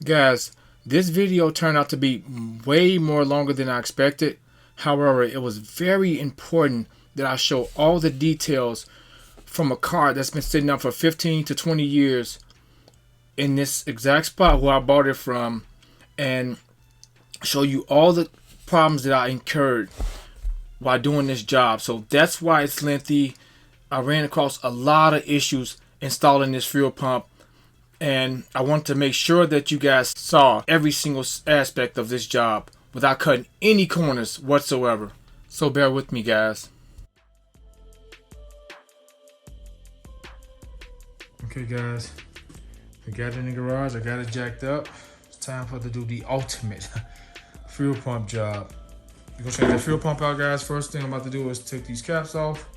Guys, this video turned out to be way more longer than I expected. However, it was very important that I show all the details from a car that's been sitting up for 15 to 20 years in this exact spot where I bought it from, and show you all the problems that I incurred while doing this job. So that's why it's lengthy. I ran across a lot of issues installing this fuel pump, and I want to make sure that you guys saw every single aspect of this job without cutting any corners whatsoever. So bear with me, guys. Okay guys, we got it in the garage. I got it jacked up. It's time for to do the ultimate fuel pump job. We're gonna check the fuel pump out, guys. First thing I'm about to do is take these caps off,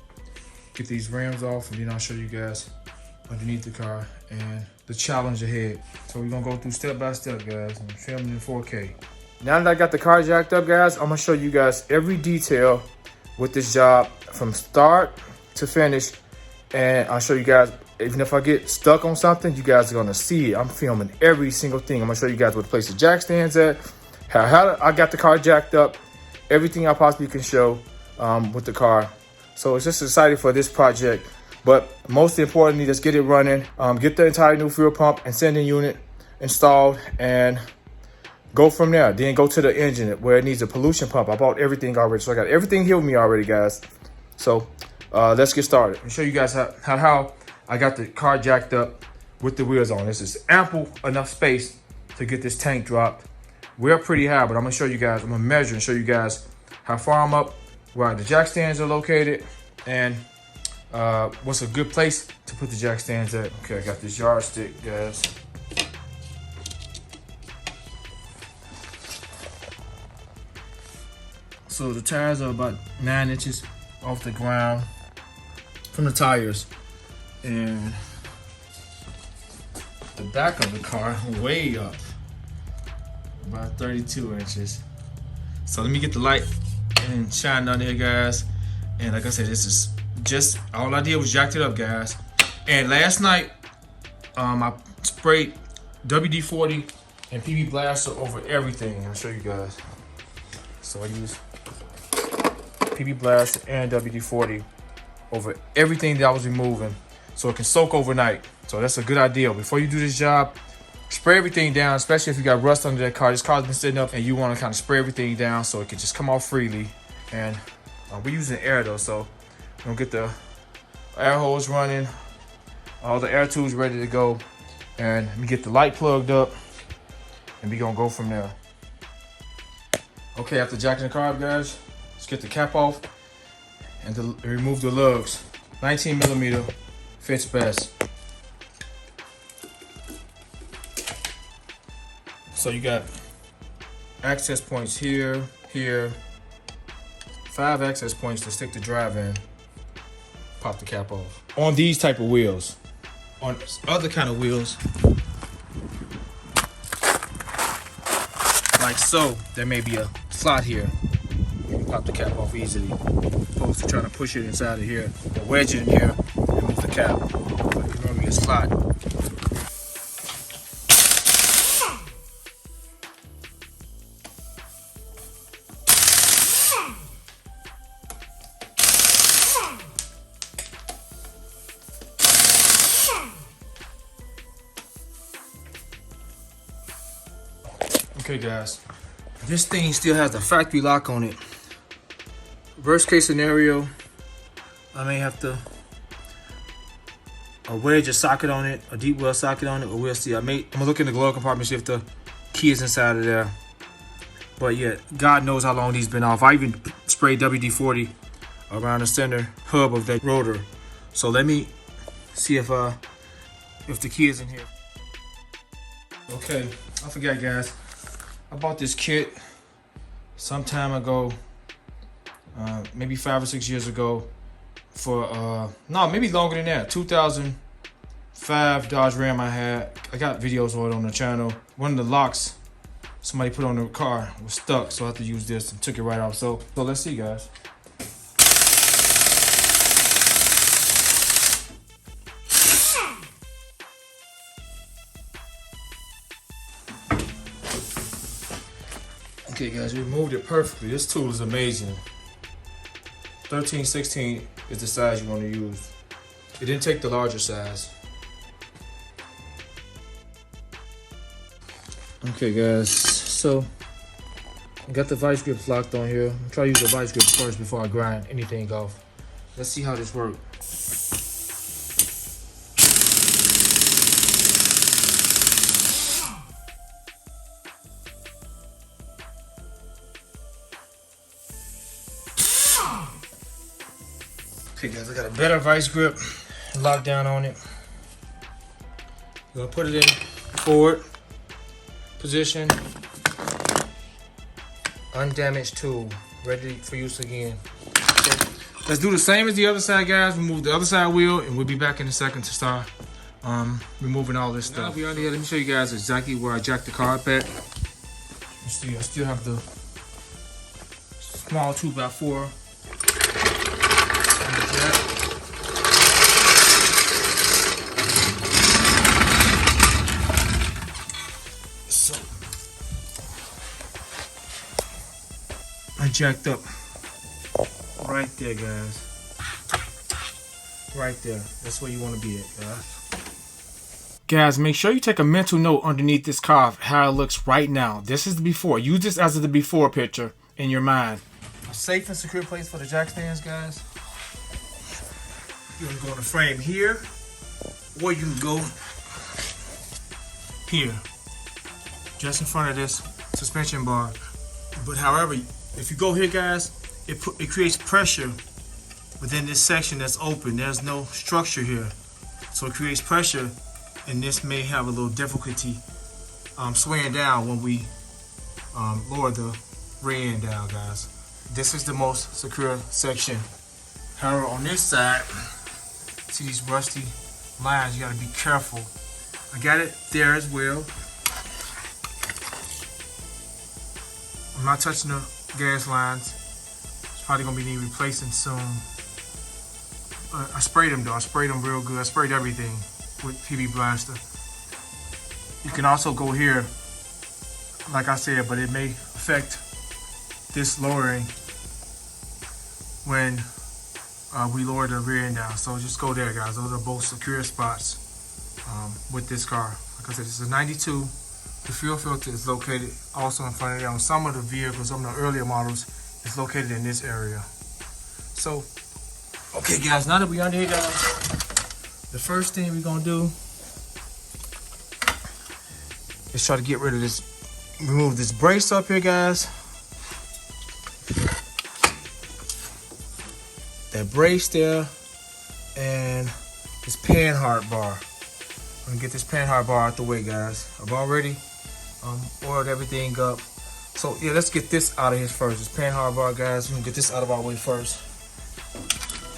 get these rims off, and then I'll show you guys underneath the car and the challenge ahead. So we're gonna go through step by step, guys. I'm filming in 4K. Now that I got the car jacked up, guys, I'm gonna show you guys every detail with this job from start to finish, and I'll show you guys. Even if I get stuck on something, you guys are gonna see it. I'm filming every single thing. I'm gonna show you guys where to place the jack stands at, how I got the car jacked up, everything I possibly can show with the car. So it's just excited for this project. But most importantly, let's get it running, get the entire new fuel pump and sending unit installed, and go from there. Then go to the engine where it needs a pollution pump. I bought everything already, so I got everything here with me already, guys. So let's get started. I'll show you guys how I got the car jacked up with the wheels on. This is ample enough space to get this tank dropped. We're pretty high, but I'm gonna show you guys, I'm gonna measure and show you guys how far I'm up, where the jack stands are located, and what's a good place to put the jack stands at. Okay, I got this yardstick, guys. So the tires are about 9 inches off the ground from the tires. And the back of the car way up, about 32 inches. So let me get the light and shine on there, guys. And like I said, this is just, all I did was jacked it up, guys. And last night, I sprayed WD-40 and PB Blaster over everything. I'll show you guys. So I use PB Blaster and WD-40 over everything that I was removing, so it can soak overnight. So that's a good idea. Before you do this job, spray everything down, especially if you got rust under that car. This car's been sitting up and you want to kind of spray everything down so it can just come off freely. And we're using air though, so we're gonna get the air hose running, all the air tubes ready to go, and let me get the light plugged up, and we're gonna go from there. Okay, after jacking the car up, guys, let's get the cap off and remove the lugs. 19 millimeter fits best. So you got access points here, here, 5 access points to stick the drive in. Pop the cap off. On these type of wheels, on other kind of wheels, like so, there may be a slot here. You can pop the cap off easily, opposed to trying to push it inside of here, or wedge it in here, and remove the cap. Like it's normally a slot. Okay guys, this thing still has the factory lock on it. Worst case scenario, I may have to wedge a socket on it, a deep well socket on it, but we'll see. I'm gonna look in the glove compartment, see if the key is inside of there. But yeah, God knows how long these been off. I even sprayed WD-40 around the center hub of that rotor. So let me see if the key is in here. Okay, I forgot, guys. I bought this kit some time ago, maybe 5 or 6 years ago, for no, maybe longer than that. 2005 Dodge Ram I had. I got videos on it on the channel. One of the locks somebody put on the car was stuck, so I had to use this and took it right off. So let's see, guys. Okay guys, we removed it perfectly. This tool is amazing. 13/16 is the size you want to use. It didn't take the larger size. Okay guys, so I got the vice grips locked on here. I'm trying to use the vice grips first before I grind anything off. Let's see how this works. Okay guys, I got a better vice grip locked down on it. I'm gonna put it in forward position. Undamaged tool, ready for use again. So let's do the same as the other side, guys. Remove the other side wheel, and we'll be back in a second to start removing all this stuff. Now let me show you guys exactly where I jacked the car up at. You see, I still have the small 2x4. So I jacked up right there, guys. Right there. That's where you want to be at, guys. Guys, make sure you take a mental note underneath this car of how it looks right now. This is the before. Use this as the before picture in your mind. A safe and secure place for the jack stands, guys. You can go in the frame here, or you can go here, just in front of this suspension bar. But however, if you go here, guys, it creates pressure within this section that's open. There's no structure here, so it creates pressure, and this may have a little difficulty swaying down when we lower the rear end down, guys. This is the most secure section. However, on this side, see these rusty lines, you gotta be careful. I got it there as well. I'm not touching the gas lines. It's probably gonna be need replacing soon. I sprayed them though, I sprayed them real good. I sprayed everything with PB Blaster. You can also go here, like I said, but it may affect this lowering when we lower the rear end down. So just go there, guys. Those are both secure spots with this car. Like I said, this is a 92. The fuel filter is located also in front of it. On some of the vehicles, some of the earlier models, it's located in this area. So, okay guys, now that we're under here, guys, the first thing we're gonna do is try to get rid of this, remove this brace up here, guys. That brace there, and this Panhard bar. I'm gonna get this Panhard bar out the way, guys. I've already oiled everything up. So yeah, let's get this out of here first. This Panhard bar, guys. We're gonna get this out of our way first.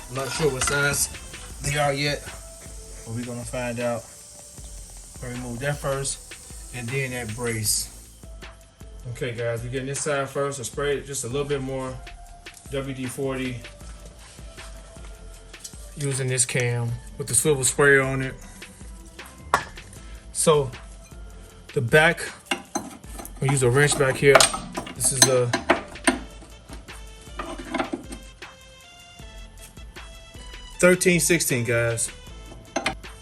I'm not sure what size they are yet, but we're gonna find out. We'll remove that first, and then that brace. Okay, guys, we're getting this side first. I sprayed just a little bit more WD-40. Using this cam with the swivel sprayer on it. So the back, we use a wrench back here. This is a 13/16, guys.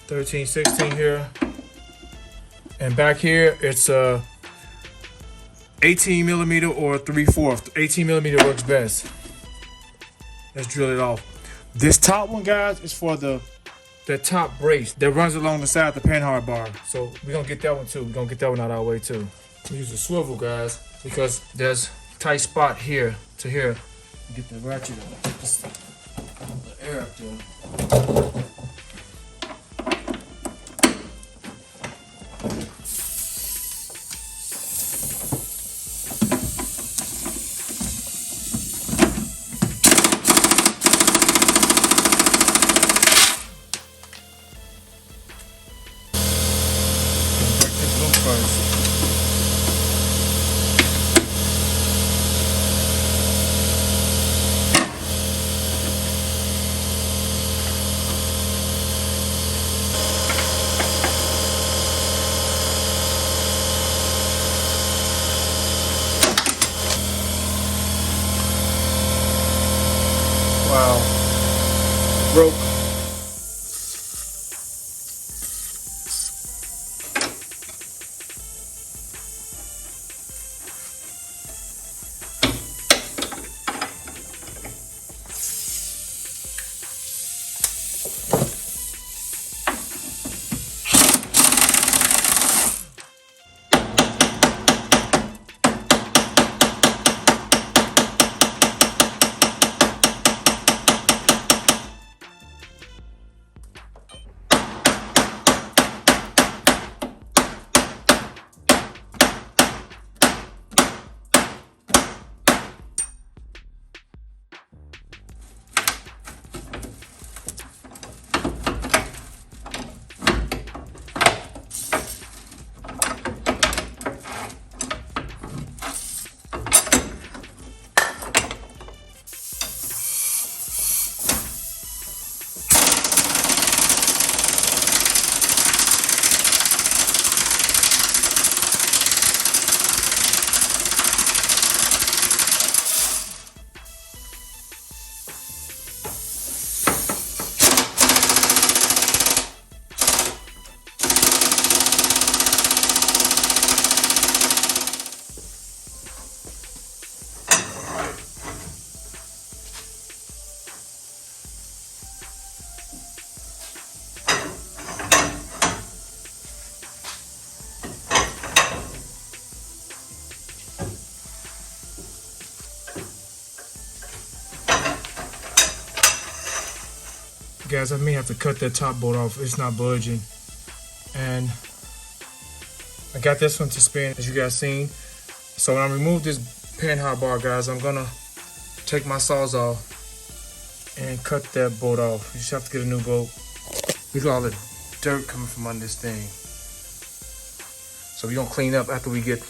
13/16 here, and back here it's a 18 millimeter or 3/4. 18 millimeter works best. Let's drill it off. This top one, guys, is for the top brace that runs along the side of the Panhard bar. So we're gonna get that one too. We're gonna get that one out of our way too. We use the swivel, guys, because there's a tight spot here to here. Get the ratchet up. Get the air up there. broke. Guys, I may have to cut that top bolt off. It's not budging. And I got this one to spin, as you guys seen. So when I remove this Panhard bar, guys, I'm gonna take my saws off and cut that bolt off. You just have to get a new bolt. Look at all the dirt coming from under this thing. So we're gonna clean up after we get,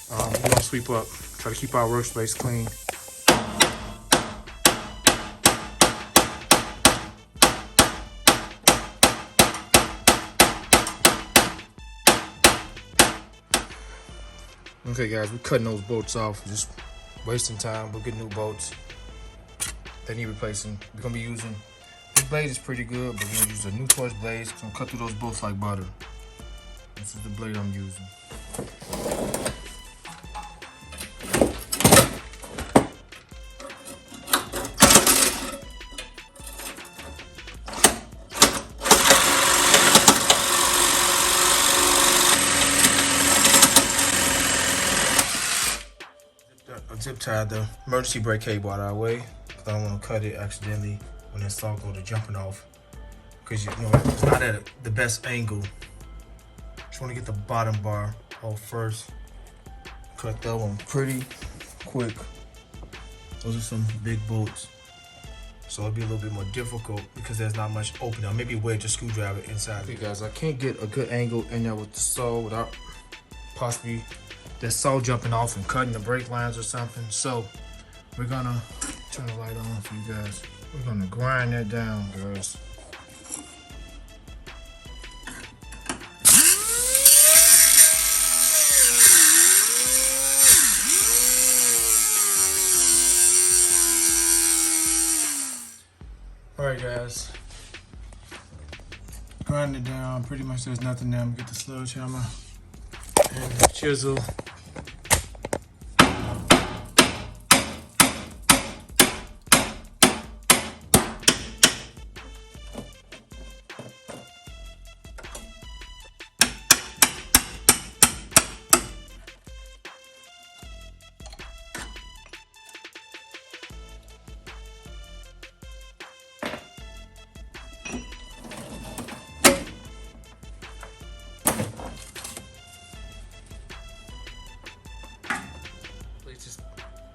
we're gonna sweep up. Try to keep our workspace clean. Okay guys, we're cutting those bolts off, just wasting time. We'll get new bolts. They need replacing. We're gonna be using, this blade is pretty good, but we're gonna use a new torch blade. So I'm gonna cut through those bolts like butter. This is the blade I'm using. Zip tied the emergency brake cable out of our way because I don't want to cut it accidentally when that saw go to jumping off, because you know it's not at the best angle. Just want to get the bottom bar off first. Cut that one pretty quick. Those are some big bolts, so it'll be a little bit more difficult because there's not much opening. I'll maybe wedge a screwdriver inside. Okay guys, I can't get a good angle in there with the saw without possibly that saw jumping off and cutting the brake lines or something. So we're gonna turn the light on for you guys. We're gonna grind that down, guys. All right, guys. Grind it down. Pretty much there's nothing there. I'm gonna get the sledgehammer and the chisel.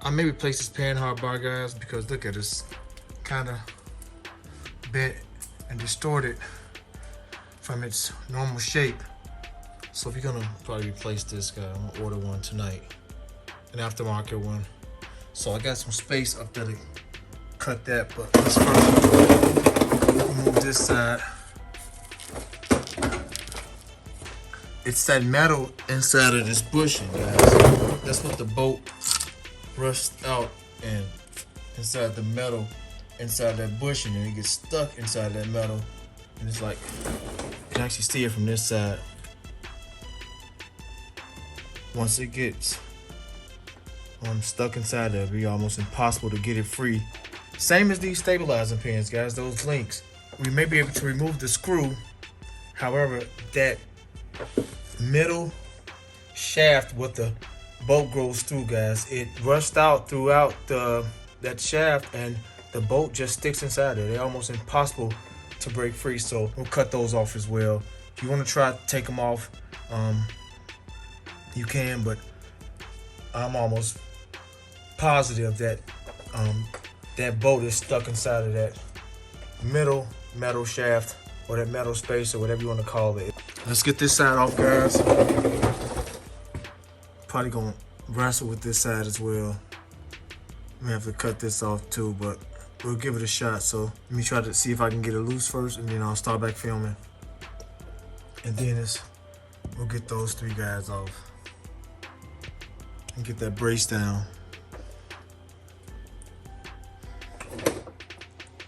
I may replace this Panhard bar, guys, because look at this, kind of bent and distorted from its normal shape. So we're gonna probably replace this guy. I'm gonna order one tonight, an aftermarket one. So I got some space up there to cut that, but let's first move this side. It's that metal inside of this bushing, guys. That's what the bolt rushed out, and inside the metal inside that bushing and it gets stuck inside that metal. And it's like, you can actually see it from this side. Once it gets stuck inside there, it'll be almost impossible to get it free. Same as these stabilizing pins, guys, those links. We may be able to remove the screw. However, that middle shaft what the bolt goes through, guys, it rushed out throughout that shaft, and the bolt just sticks inside there. They're almost impossible to break free, so we'll cut those off as well. If you want to try to take them off, you can, but I'm almost positive that that bolt is stuck inside of that middle metal shaft, or that metal space, or whatever you want to call it. Let's get this side off, guys. Probably gonna wrestle with this side as well. May have to cut this off too, but we'll give it a shot. So let me try to see if I can get it loose first, and then I'll start back filming. And then we'll get those three guys off and get that brace down.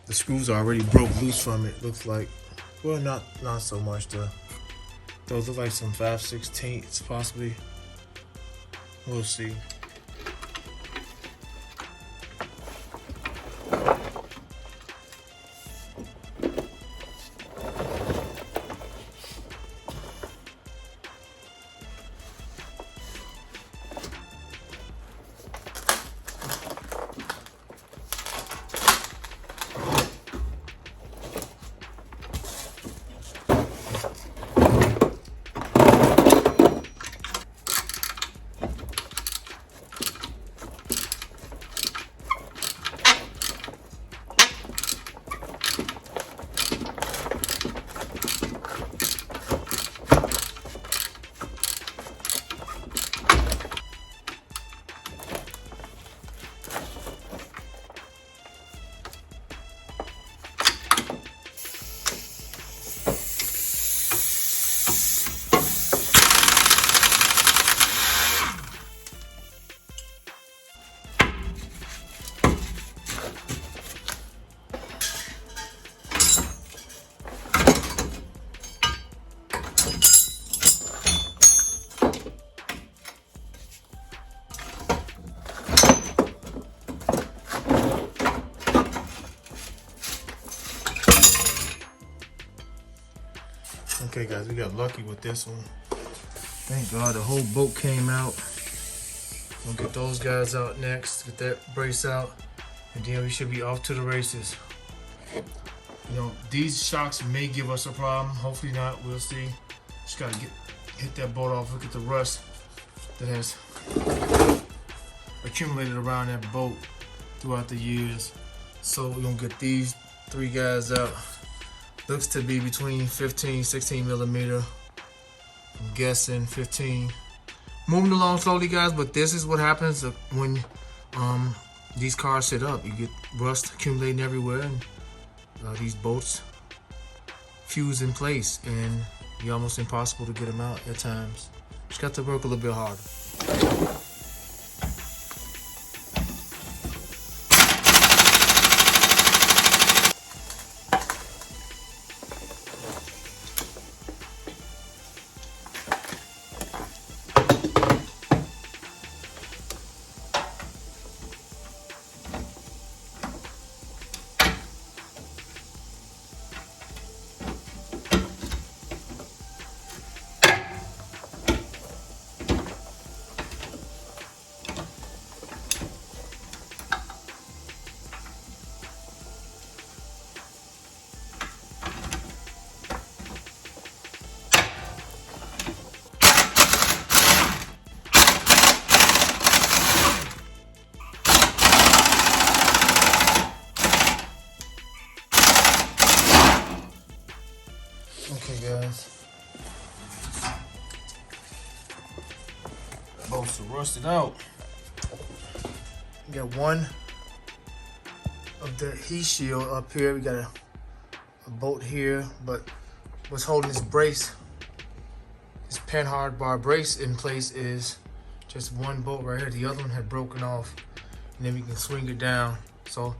The screws already broke loose from it, looks like. Well, not so much. Those look like some 5/16 possibly. We'll see. Okay, guys, we got lucky with this one. Thank God the whole bolt came out. We'll get those guys out next, get that brace out, and then we should be off to the races. You know, these shocks may give us a problem. Hopefully not, we'll see. Just gotta hit that bolt off. Look at the rust that has accumulated around that bolt throughout the years. So we're gonna get these three guys out. Looks to be between 15, 16 millimeter. I'm guessing 15. Moving along slowly, guys, but this is what happens when these cars sit up. You get rust accumulating everywhere, and these bolts fuse in place, and you're almost impossible to get them out at times. Just got to work a little bit harder. Okay, guys. Bolts are rusted out. We got one of the heat shield up here. We got a bolt here, but what's holding this brace, this Panhard Bar brace in place, is just one bolt right here. The other one had broken off, and then we can swing it down. So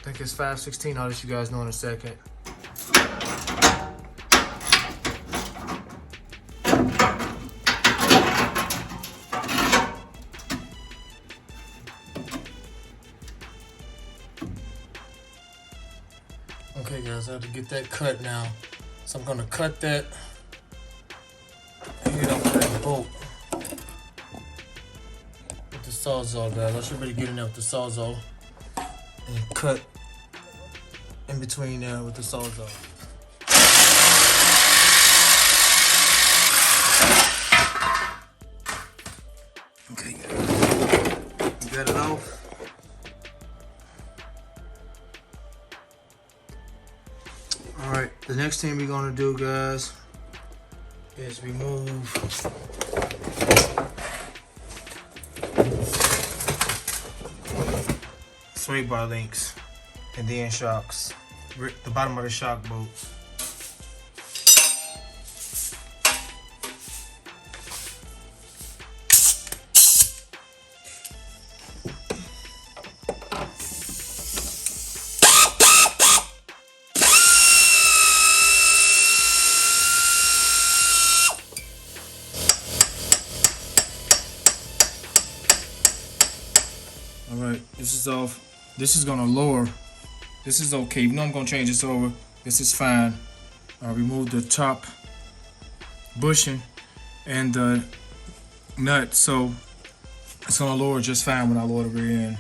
think it's 5/16. I'll let you guys know in a second. Okay guys, I have to get that cut now. So I'm gonna cut that head off that bolt with the Sawzall, guys. I should really get in there with the Sawzall and cut in between there with the Sawzall. Okay, you got it off. All right, the next thing we're gonna do, guys, is remove sway bar links and then shocks, the bottom of the shock bolts. Alright, this is off. This is gonna lower. This is okay. You know I'm gonna change this over. This is fine. Remove the top bushing and the nut, so it's gonna lower just fine when I lower the rear end.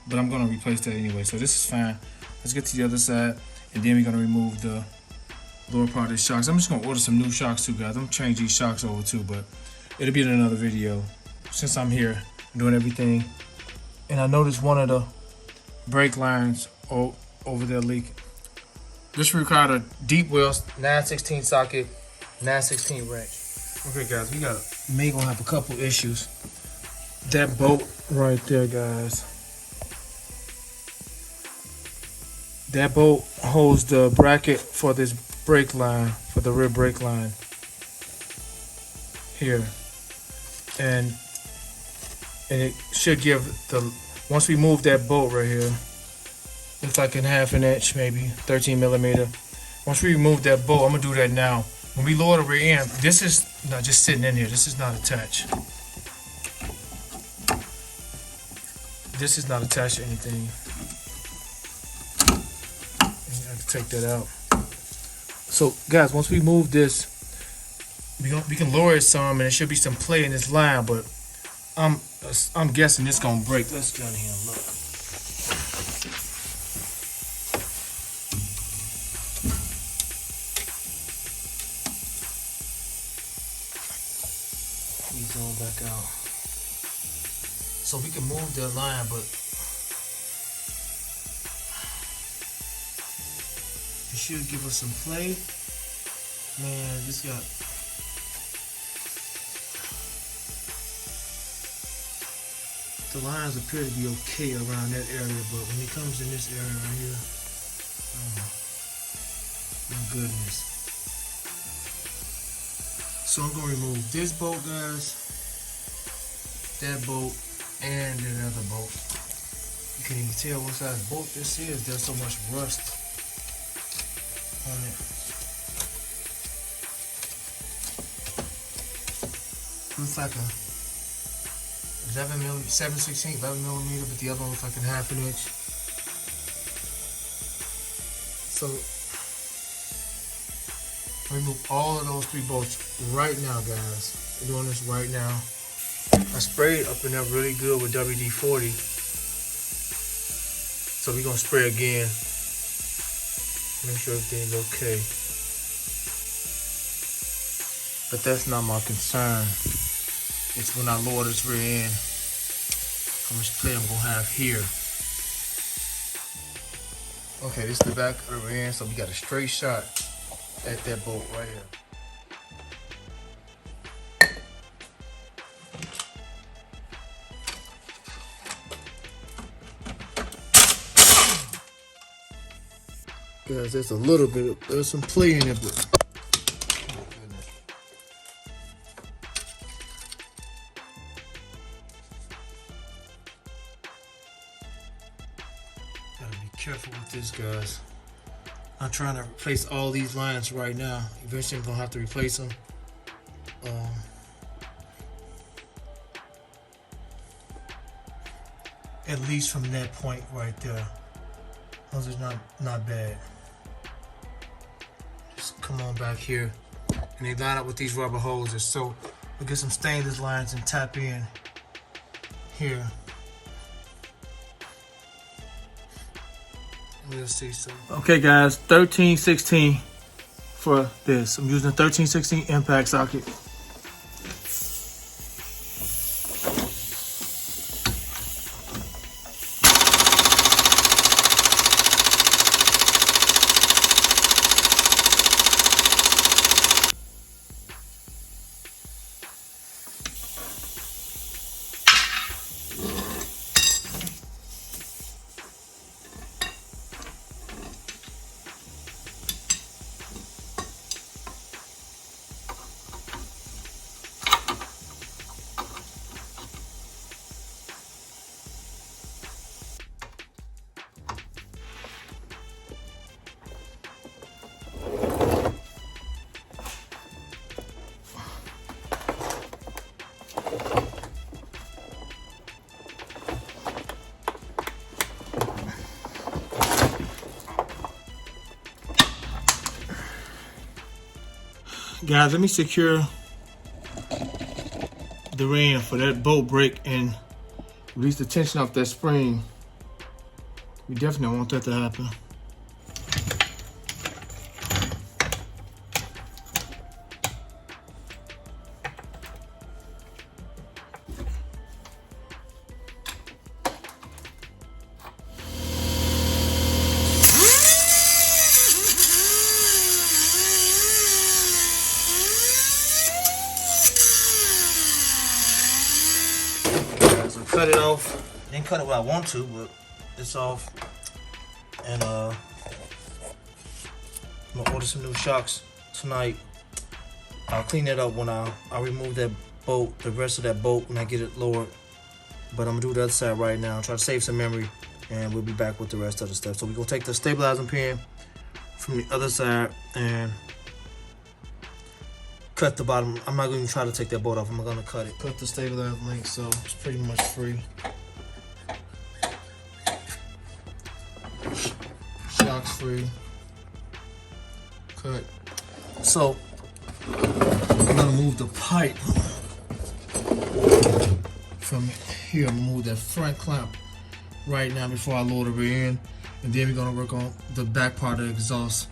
But I'm gonna replace that anyway, so this is fine. Let's get to the other side, and then we're gonna remove the lower part of the shocks. I'm just gonna order some new shocks too, guys. I'm gonna change these shocks over too, but it'll be in another video. Since I'm here doing everything. And I noticed one of the brake lines over there leaking. This required a deep well 9/16 socket, 9/16 wrench. Okay guys, we may gonna have a couple issues. That bolt right there, guys. That bolt holds the bracket for this brake line, for the rear brake line here. And it should give the, once we move that bolt right here, looks like in 1/2 inch, maybe 13 millimeter. Once we remove that bolt, I'm gonna do that now. When we lower the rear end, this is not just sitting in here. This is not attached. This is not attached to anything. And I have to take that out. So guys, once we move this, we can lower it some, and there should be some play in this line, but I'm guessing it's gonna break. Let's go in here and look. He's going back out. So we can move the line, but it should give us some play. Man, this got. The lines appear to be okay around that area, but when it comes in this area right here, oh my goodness. So I'm gonna remove this bolt, guys, that bolt, and that other bolt. You can even tell what size bolt this is. There's so much rust on it. Looks like a 7/16, 11 millimeter, but the other one looks like a 1/2 inch. So remove all of those 3 bolts right now, guys. We're doing this right now. I sprayed up in there really good with WD-40. So we're gonna spray again. Make sure everything's okay. But that's not my concern. It's when I lower this rear end, how much play I'm gonna have here. Okay, this is the back of the rear end, so we got a straight shot at that bolt right here. Guys, there's a little bit of, there's some play in it, but careful with this, guys. I'm trying to replace all these lines right now. Eventually I'm gonna have to replace them. At least from that point right there. Those are not bad. Just come on back here. And they line up with these rubber hoses. So we'll get some stainless lines and tap in here. We'll see some. Okay guys, 1316 for this. I'm using a 1316 impact socket. Guys, let me secure the ram for that bolt brake and release the tension off that spring. We definitely don't want that to happen. Cut it off. Didn't cut it where I want to, but it's off. And I'm gonna order some new shocks tonight. I'll clean it up when I remove that bolt, the rest of that bolt, when I get it lowered. But I'm gonna do the other side right now. Try to save some memory, and we'll be back with the rest of the stuff. So we're gonna take the stabilizing pin from the other side and cut the bottom. I'm not going to try to take that bolt off. I'm going to cut it. Cut the stabilizing link, so it's pretty much free. Shocks free. Cut. So I'm going to move the pipe from here. I'm going to move that front clamp right now before I load the rear end. And then we're going to work on the back part of the exhaust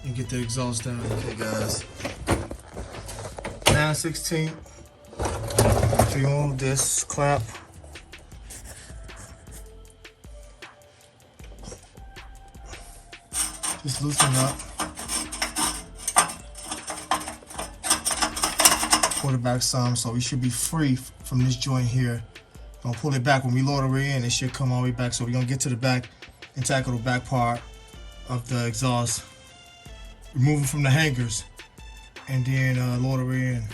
and get the exhaust down. Okay, guys. 9/16. Remove this clamp. Just loosen up. Pull it back some, so we should be free from this joint here. Gonna pull it back when we load the rear end. It should come all the way back. So we're gonna get to the back and tackle the back part of the exhaust. Remove it from the hangers. And then lower the rear end.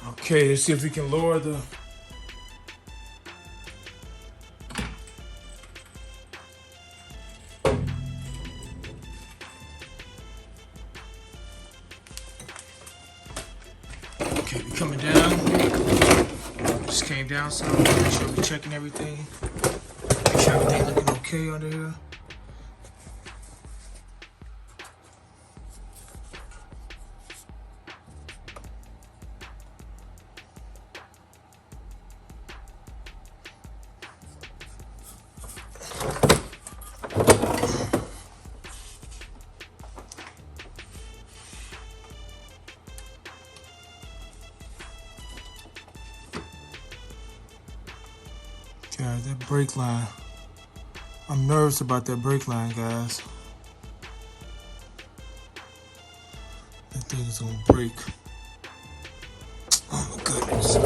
Okay, let's see if we can lower the... Okay, we coming down. Just came down some. Make sure we're checking everything. Make sure everything looking okay under here. Guys, that brake line. I'm nervous about that brake line, guys. That thing is gonna break. Oh my goodness.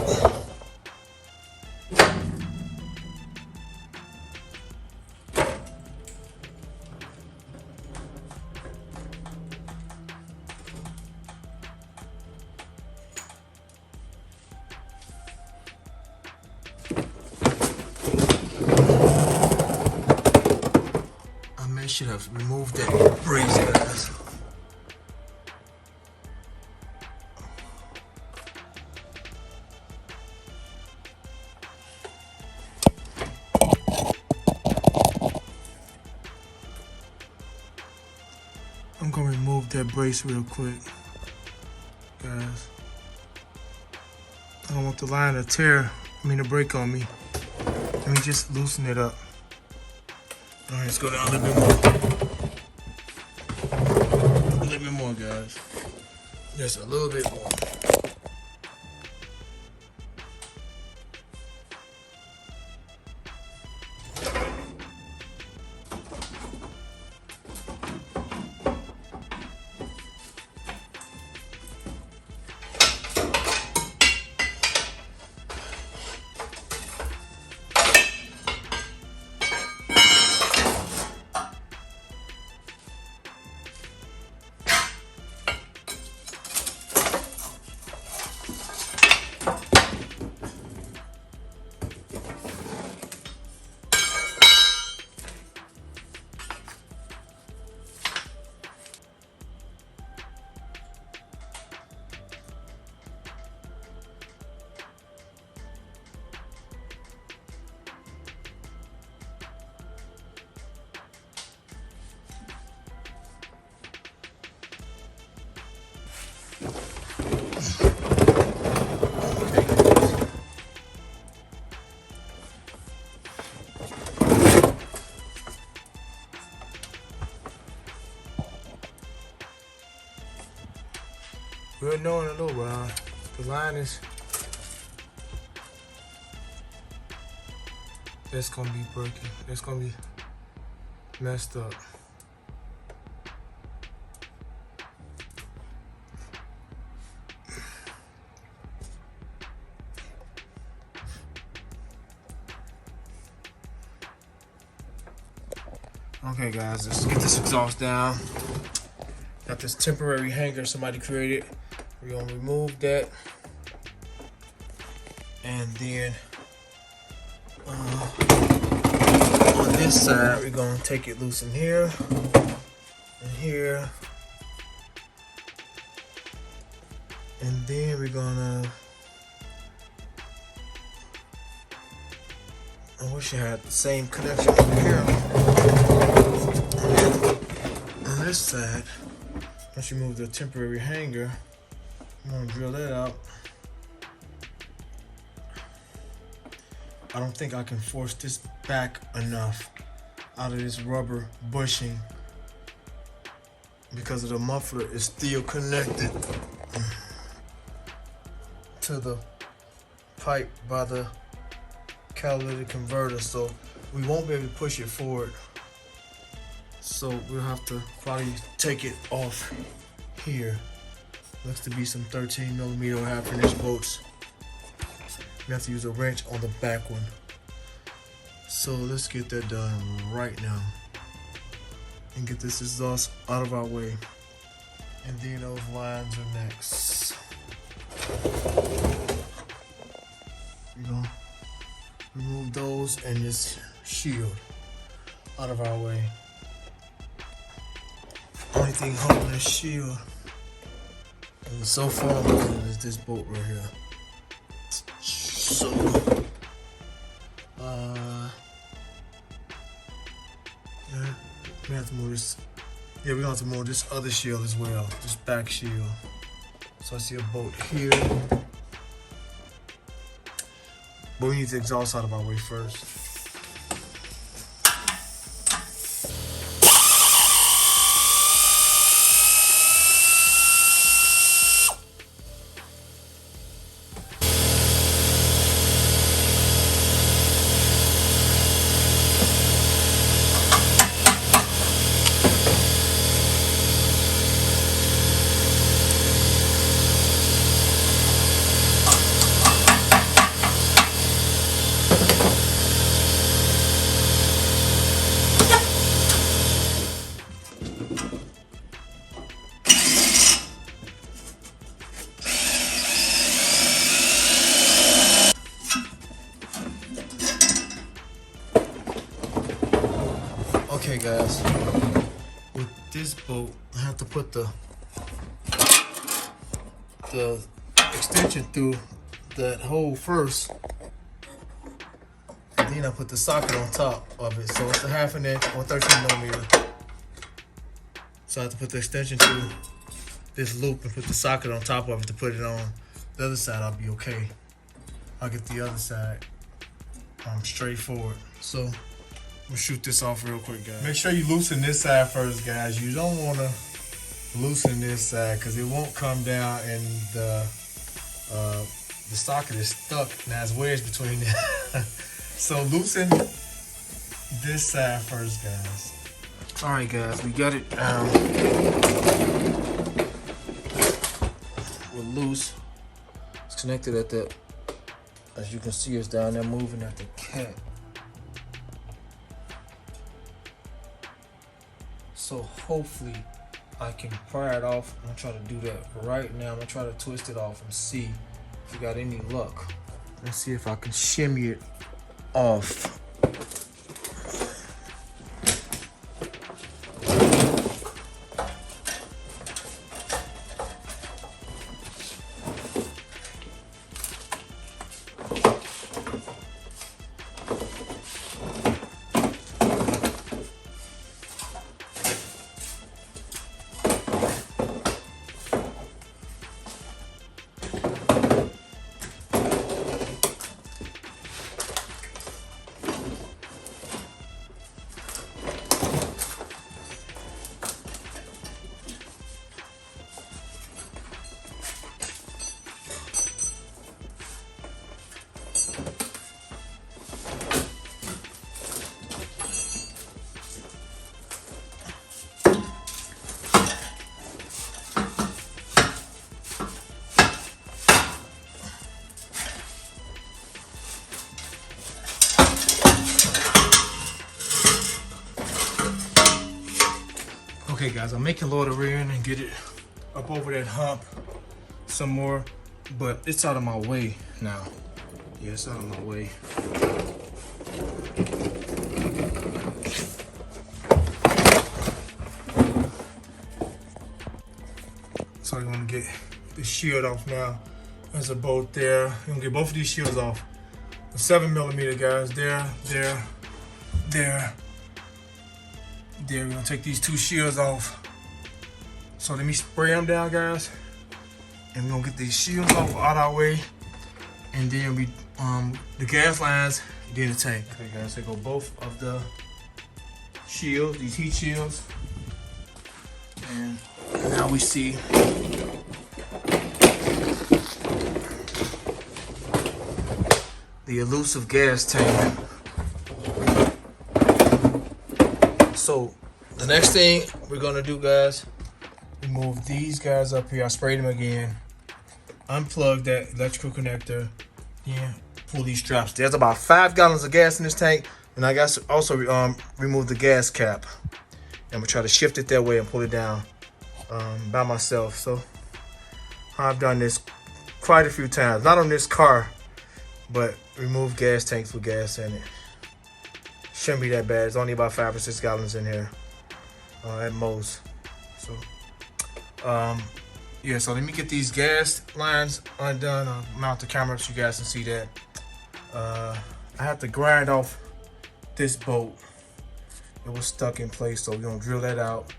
should have removed that brace, guys. I'm gonna remove that brace real quick, guys. I don't want the line to break on me. Let me just loosen it up. All right, let's go down a little bit more. A little bit more, guys. Just a little bit more. We'll know in a little while. The line is, that's gonna be breaking. It's gonna be messed up. Okay guys, let's get this exhaust down. Got this temporary hanger somebody created. We're gonna remove that. And then on this side, we're gonna take it loose in here and here. And then we're gonna, I wish I had the same connection over here. And then on this side, once you move the temporary hanger, I'm gonna drill that out. I don't think I can force this back enough out of this rubber bushing because of the muffler is still connected to the pipe by the catalytic converter, so we won't be able to push it forward. So we'll have to probably take it off here. Looks to be some 13mm half-inch bolts. We have to use a wrench on the back one. So let's get that done right now and get this exhaust out of our way. And then those lines are next. We're gonna remove those and this shield out of our way. Only thing holding this shield, and so far I'm looking at this bolt right here. So, yeah, we have to move this. Yeah, we're gonna have to move this other shield as well, this back shield. So I see a bolt here, but we need the exhaust out of our way first. Okay guys, this bolt, I have to put the extension through that hole first. And then I put the socket on top of it. So it's a 1/2 inch or 13mm. So I have to put the extension through this loop and put the socket on top of it to put it on. The other side, I'll be okay. I'll get the other side straightforward. So I'm gonna shoot this off real quick, guys. Make sure you loosen this side first, guys. You don't wanna loosen this side because it won't come down, and the socket is stuck. Now it's wedged between it. So loosen this side first, guys. All right, guys, we got it down. We're loose. It's connected at the, as you can see, it's down there moving at the cat. So hopefully I can pry it off. I'm gonna try to do that. But right now, I'm gonna try to twist it off and see if we got any luck. Let's see if I can shimmy it off. Okay, guys, I'm making lower the rear end and get it up over that hump some more, but it's out of my way now. Yeah, it's out of my way. So you want to get the shield off now. There's a bolt there. You're gonna get both of these shields off. The 7mm, guys. There. We're gonna take these 2 shields off. So let me spray them down, guys. And we're gonna get these shields off out our way. And then we the gas lines, then the tank. Okay, guys, so go both of the shields, these heat shields. And now we see the elusive gas tank. So the next thing we're gonna do, guys, remove these guys up here. I sprayed them again. Unplug that electrical connector. Yeah, pull these straps. There's about 5 gallons of gas in this tank, and I got to also remove the gas cap. And we'll try to shift it that way and pull it down by myself. So I've done this quite a few times. Not on this car, but remove gas tanks with gas in it. Shouldn't be that bad. It's only about 5 or 6 gallons in here at most. So yeah, so let me get these gas lines undone. I'll mount the camera so you guys can see that. I have to grind off this bolt. It was stuck in place, so we're gonna drill that out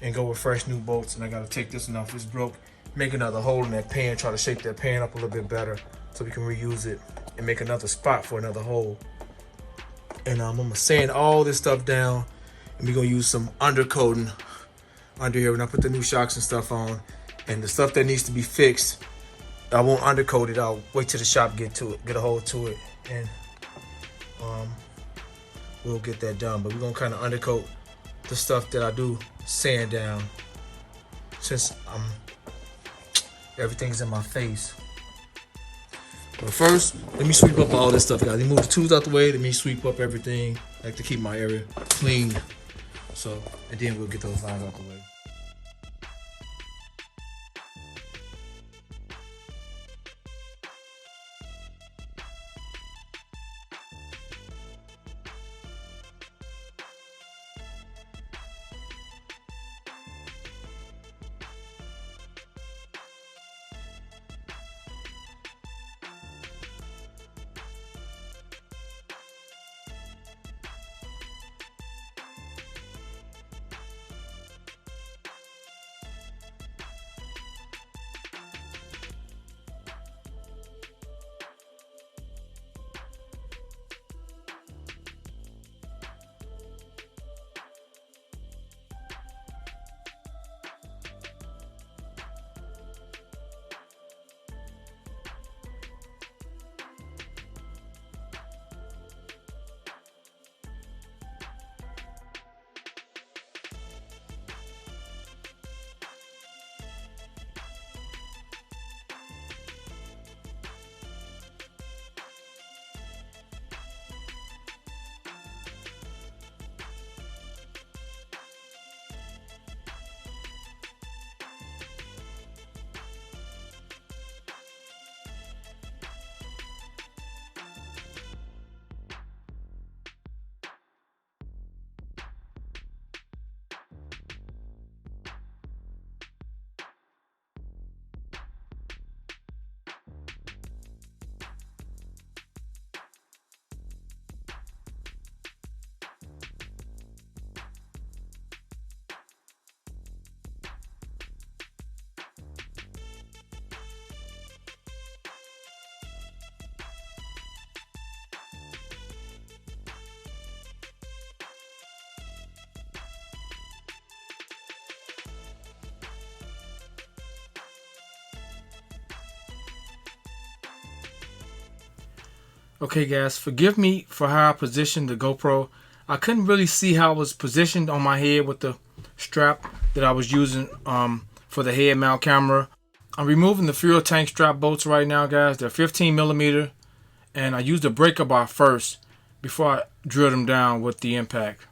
and go with fresh new bolts. And I gotta take this one off. It's broke. Make another hole in that pan. Try to shape that pan up a little bit better so we can reuse it and make another spot for another hole. And I'm gonna sand all this stuff down, and we're gonna use some undercoating under here when I put the new shocks and stuff on. And the stuff that needs to be fixed, I won't undercoat it. I'll wait till the shop get to it, get a hold to it, and we'll get that done. But we're gonna kind of undercoat the stuff that I do sand down, since everything's in my face. But first, let me sweep up all this stuff, guys. Let me move the tools out the way. Let me sweep up everything. I like to keep my area clean. So, and then we'll get those lines out the way. Okay guys, forgive me for how I positioned the GoPro. I couldn't really see how it was positioned on my head with the strap that I was using for the head mount camera. I'm removing the fuel tank strap bolts right now guys. They're 15 millimeter, and I used the breaker bar first before I drill them down with the impact.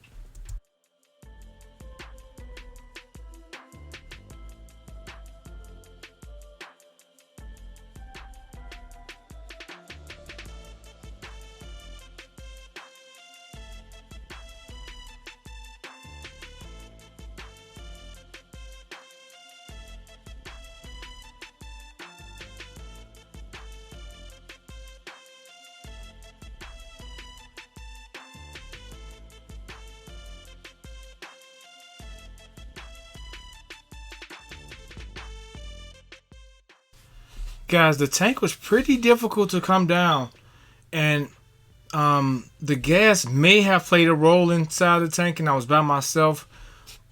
Guys, the tank was pretty difficult to come down, and the gas may have played a role inside the tank, and I was by myself.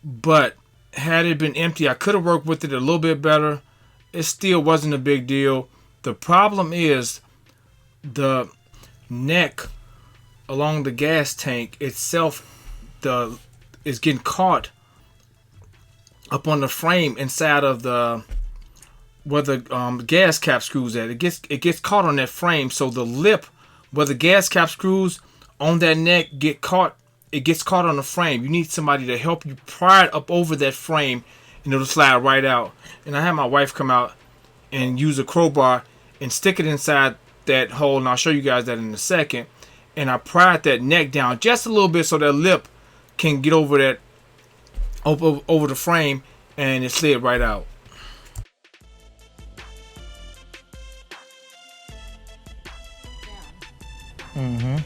But had it been empty, I could have worked with it a little bit better. It still wasn't a big deal. The problem is the neck along the gas tank itself is getting caught up on the frame inside of the where the gas cap screws at. It gets caught on that frame, so the lip where the gas cap screws on that neck gets caught on the frame. You need somebody to help you pry it up over that frame, and it'll slide right out. And I had my wife come out and use a crowbar and stick it inside that hole, and I'll show you guys that in a second. And I pried that neck down just a little bit so that lip can get over that over the frame, and it slid right out. Mm-hmm.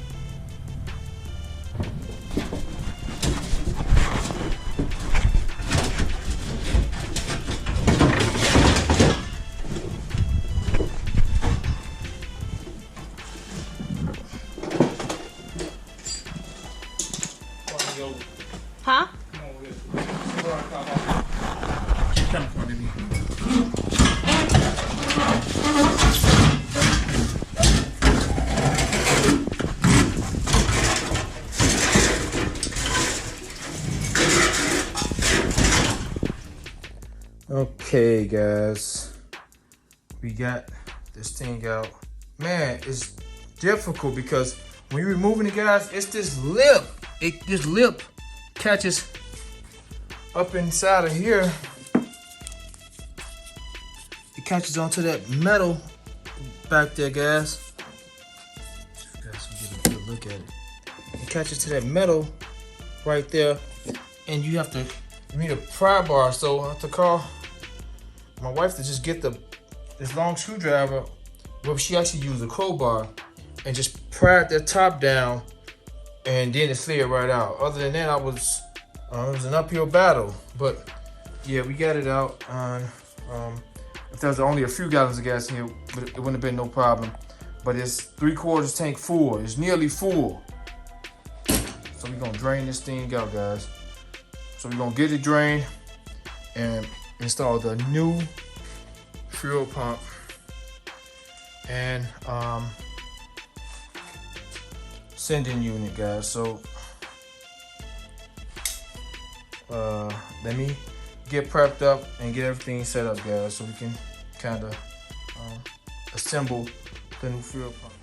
Huh? Okay guys, we got this thing out. Man, it's difficult because when you're removing it guys, it's this lip. This lip catches up inside of here. It catches onto that metal back there guys. You guys can get a good look at it. It catches to that metal right there, and you need a pry bar, so I have to call my wife to just get this long screwdriver, but she actually used a crowbar and just pried the top down, and then it slid right out. Other than that, it was an uphill battle, but yeah, we got it out. If there was only a few gallons of gas in here, it wouldn't have been no problem. But it's 3/4 tank full. It's nearly full. So we're gonna drain this thing out, guys. So we're gonna get it drained and install the new fuel pump and sending unit, guys. So let me get prepped up and get everything set up, guys, so we can kind of assemble the new fuel pump.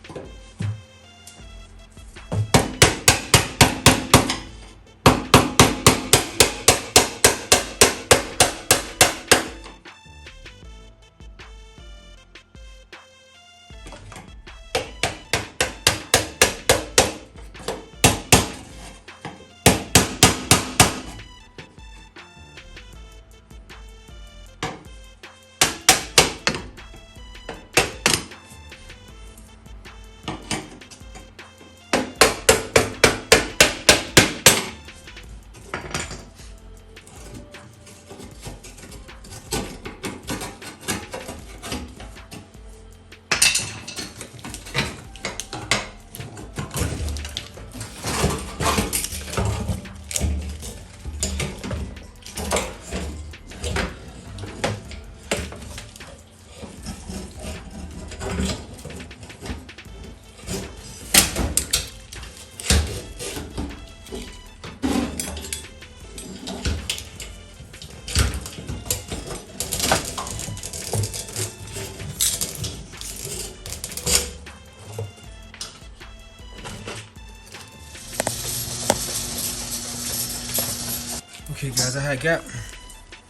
Okay guys, I had got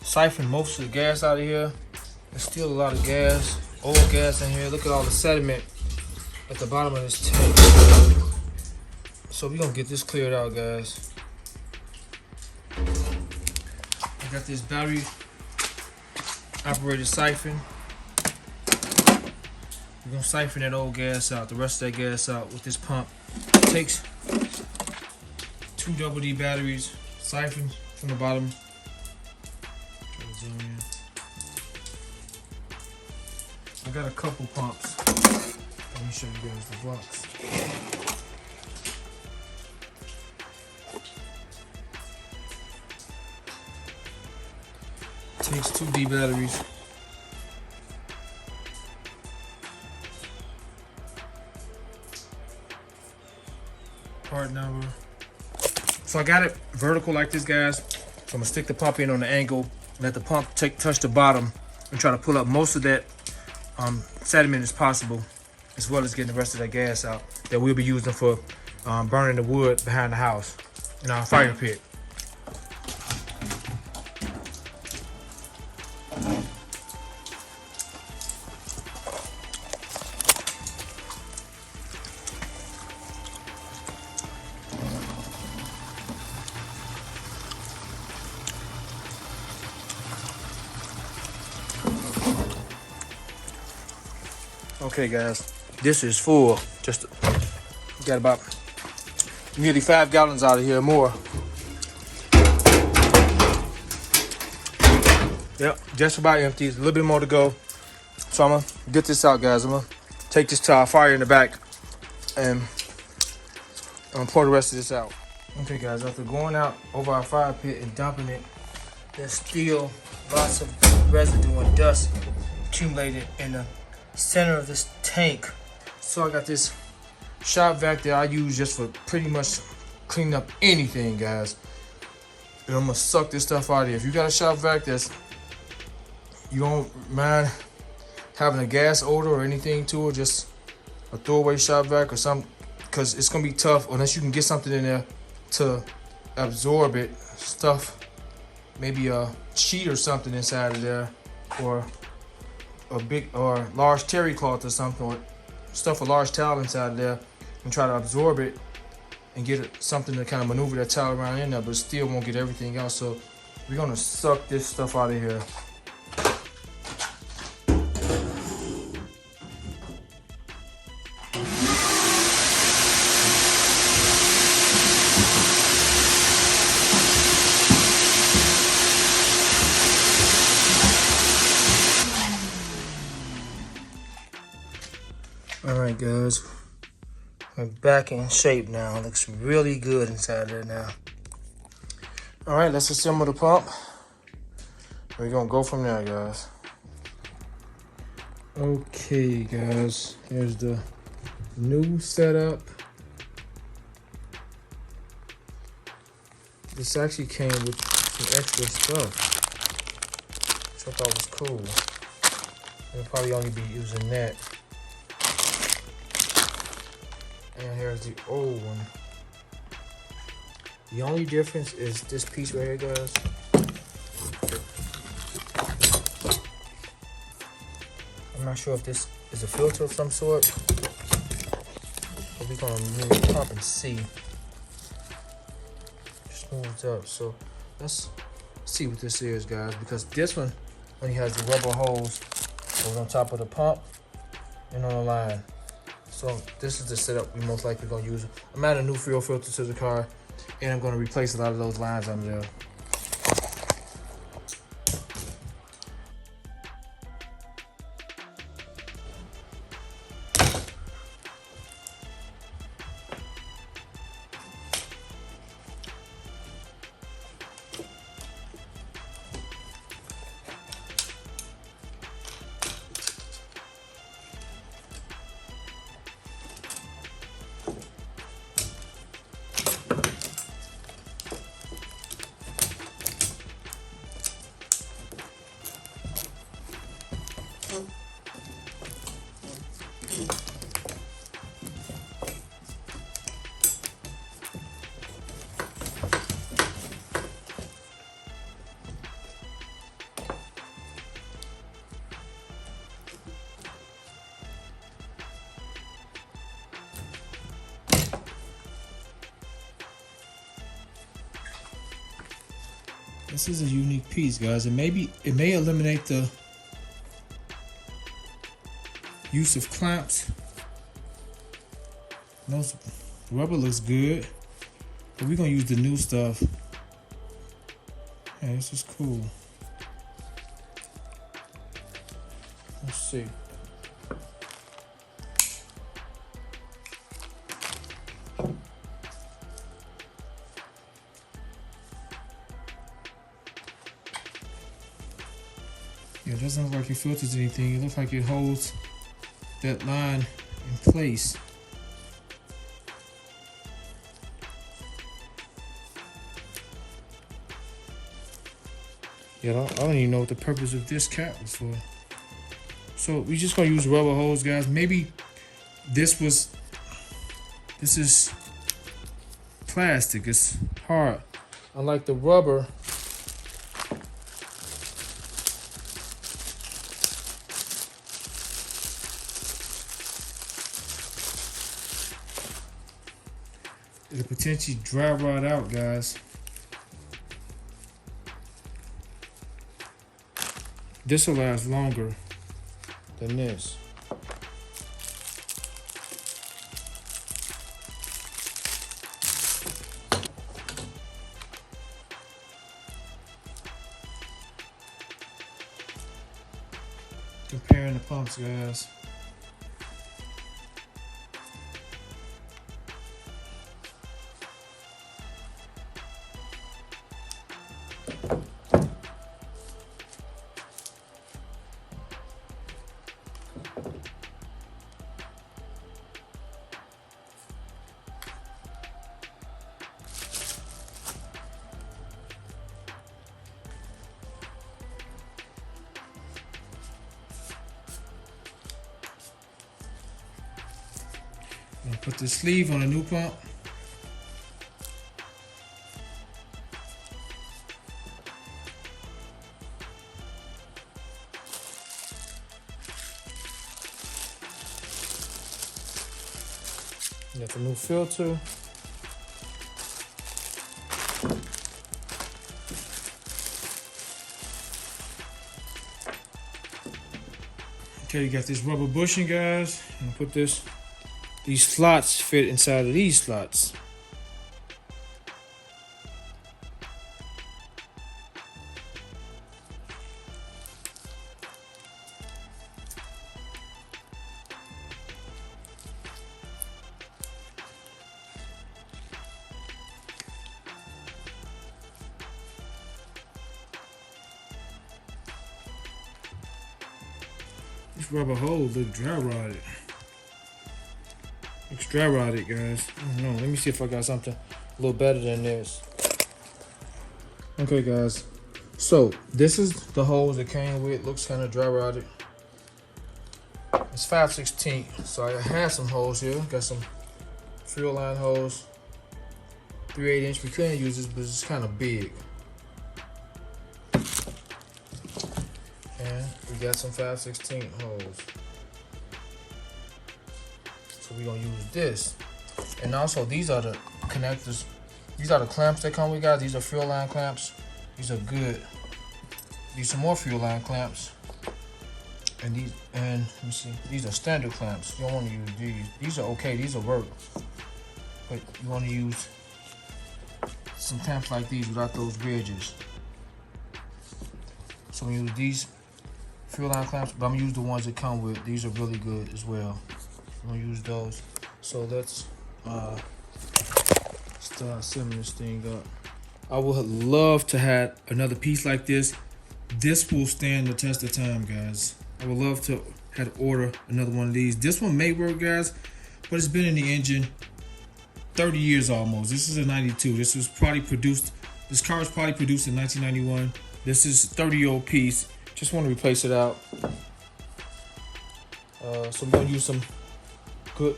siphoned most of the gas out of here. There's still a lot of gas, old gas in here. Look at all the sediment at the bottom of this tank. So we're gonna get this cleared out, guys. I got this battery operated siphon. We're gonna siphon that old gas out, the rest of that gas out with this pump. It takes 2 double D batteries, siphon from the bottom. I got a couple pumps. Let me show you guys the box. Takes 2 D batteries. Part number. So I got it vertical like this, guys. So I'm gonna stick the pump in on the angle, let the pump touch the bottom, and try to pull up most of that sediment as possible, as well as getting the rest of that gas out that we'll be using for burning the wood behind the house in our fire pit. Okay guys, this is full. Just got about nearly 5 gallons out of here, more. Yep, just about empty. There's a little bit more to go. So I'm gonna get this out, guys. I'm gonna take this to our fire in the back and I'm gonna pour the rest of this out. Okay guys, after going out over our fire pit and dumping it, there's still lots of residue and dust accumulated in the center of this tank. So I got this shop vac that I use just for pretty much cleaning up anything, guys. And I'm gonna suck this stuff out of here. If you got a shop vac that's, you don't mind having a gas odor or anything to it, just a throwaway shop vac or something, because it's gonna be tough unless you can get something in there to absorb it. Stuff, maybe a sheet or something inside of there, or a big or large terry cloth or something, or stuff a large towel inside of there and try to absorb it and get something to kind of maneuver that towel around in there, but still won't get everything out. So we're gonna suck this stuff out of here. Alright guys, we're back in shape now. Looks really good inside there now. Alright, let's assemble the pump. We're gonna go from there, guys. Okay guys, here's the new setup. This actually came with some extra stuff, which I thought was cool. We'll probably only be using that. And here's the old one. The only difference is this piece right here, guys. I'm not sure if this is a filter of some sort, but we're gonna remove the pump and see. Just moves up. So let's see what this is, guys, because this one only has the rubber hose over on top of the pump and on the line. So this is the setup we most likely gonna use. I'm adding a new fuel filter to the car, and I'm gonna replace a lot of those lines under there. This is a unique piece, guys. It may eliminate the use of clamps. The rubber looks good, but we're gonna use the new stuff. Yeah, this is cool. Let's see. Yeah, it doesn't look like it filters anything. It looks like it holds that line in place. Yeah, I don't even know what the purpose of this cap was for. So we just gonna use rubber hose, guys. Maybe this is plastic. It's hard. Unlike the rubber, it'll potentially dry rot out, guys. This will last longer than this. Comparing the pumps, guys. Put the sleeve on a new pump. Got the new filter. Okay, you got this rubber bushing, guys. And put this. These slots fit inside of these slots. This rubber hole look dry rotted. Looks dry rotted, guys. I don't know. Let me see if I got something a little better than this. Okay, guys. So this is the hose it came with. Looks kind of dry rotted. It's 5/16. So I have some holes here. Got some fuel line hose. 3/8 inch. We couldn't use this, but it's kind of big. And we got some 5/16 hose. So we're gonna use this. And also these are the connectors. These are the clamps that come with, guys. These are fuel line clamps. These are good. These are more fuel line clamps. And let me see, these are standard clamps. You don't wanna use these. These are okay, these will work. But you wanna use some clamps like these without those ridges. So we use these fuel line clamps, but I'm gonna use the ones that come with. These are really good as well. I'm gonna use those. So let's start assembling this thing up. I would love to have another piece like this. This will stand the test of time, guys. I would love to have to order another one of these. This one may work, guys, but it's been in the engine 30 years almost. This is a 92. This was probably produced, this car was probably produced in 1991. This is a 30-year-old piece. Just want to replace it out. So I'm gonna use some good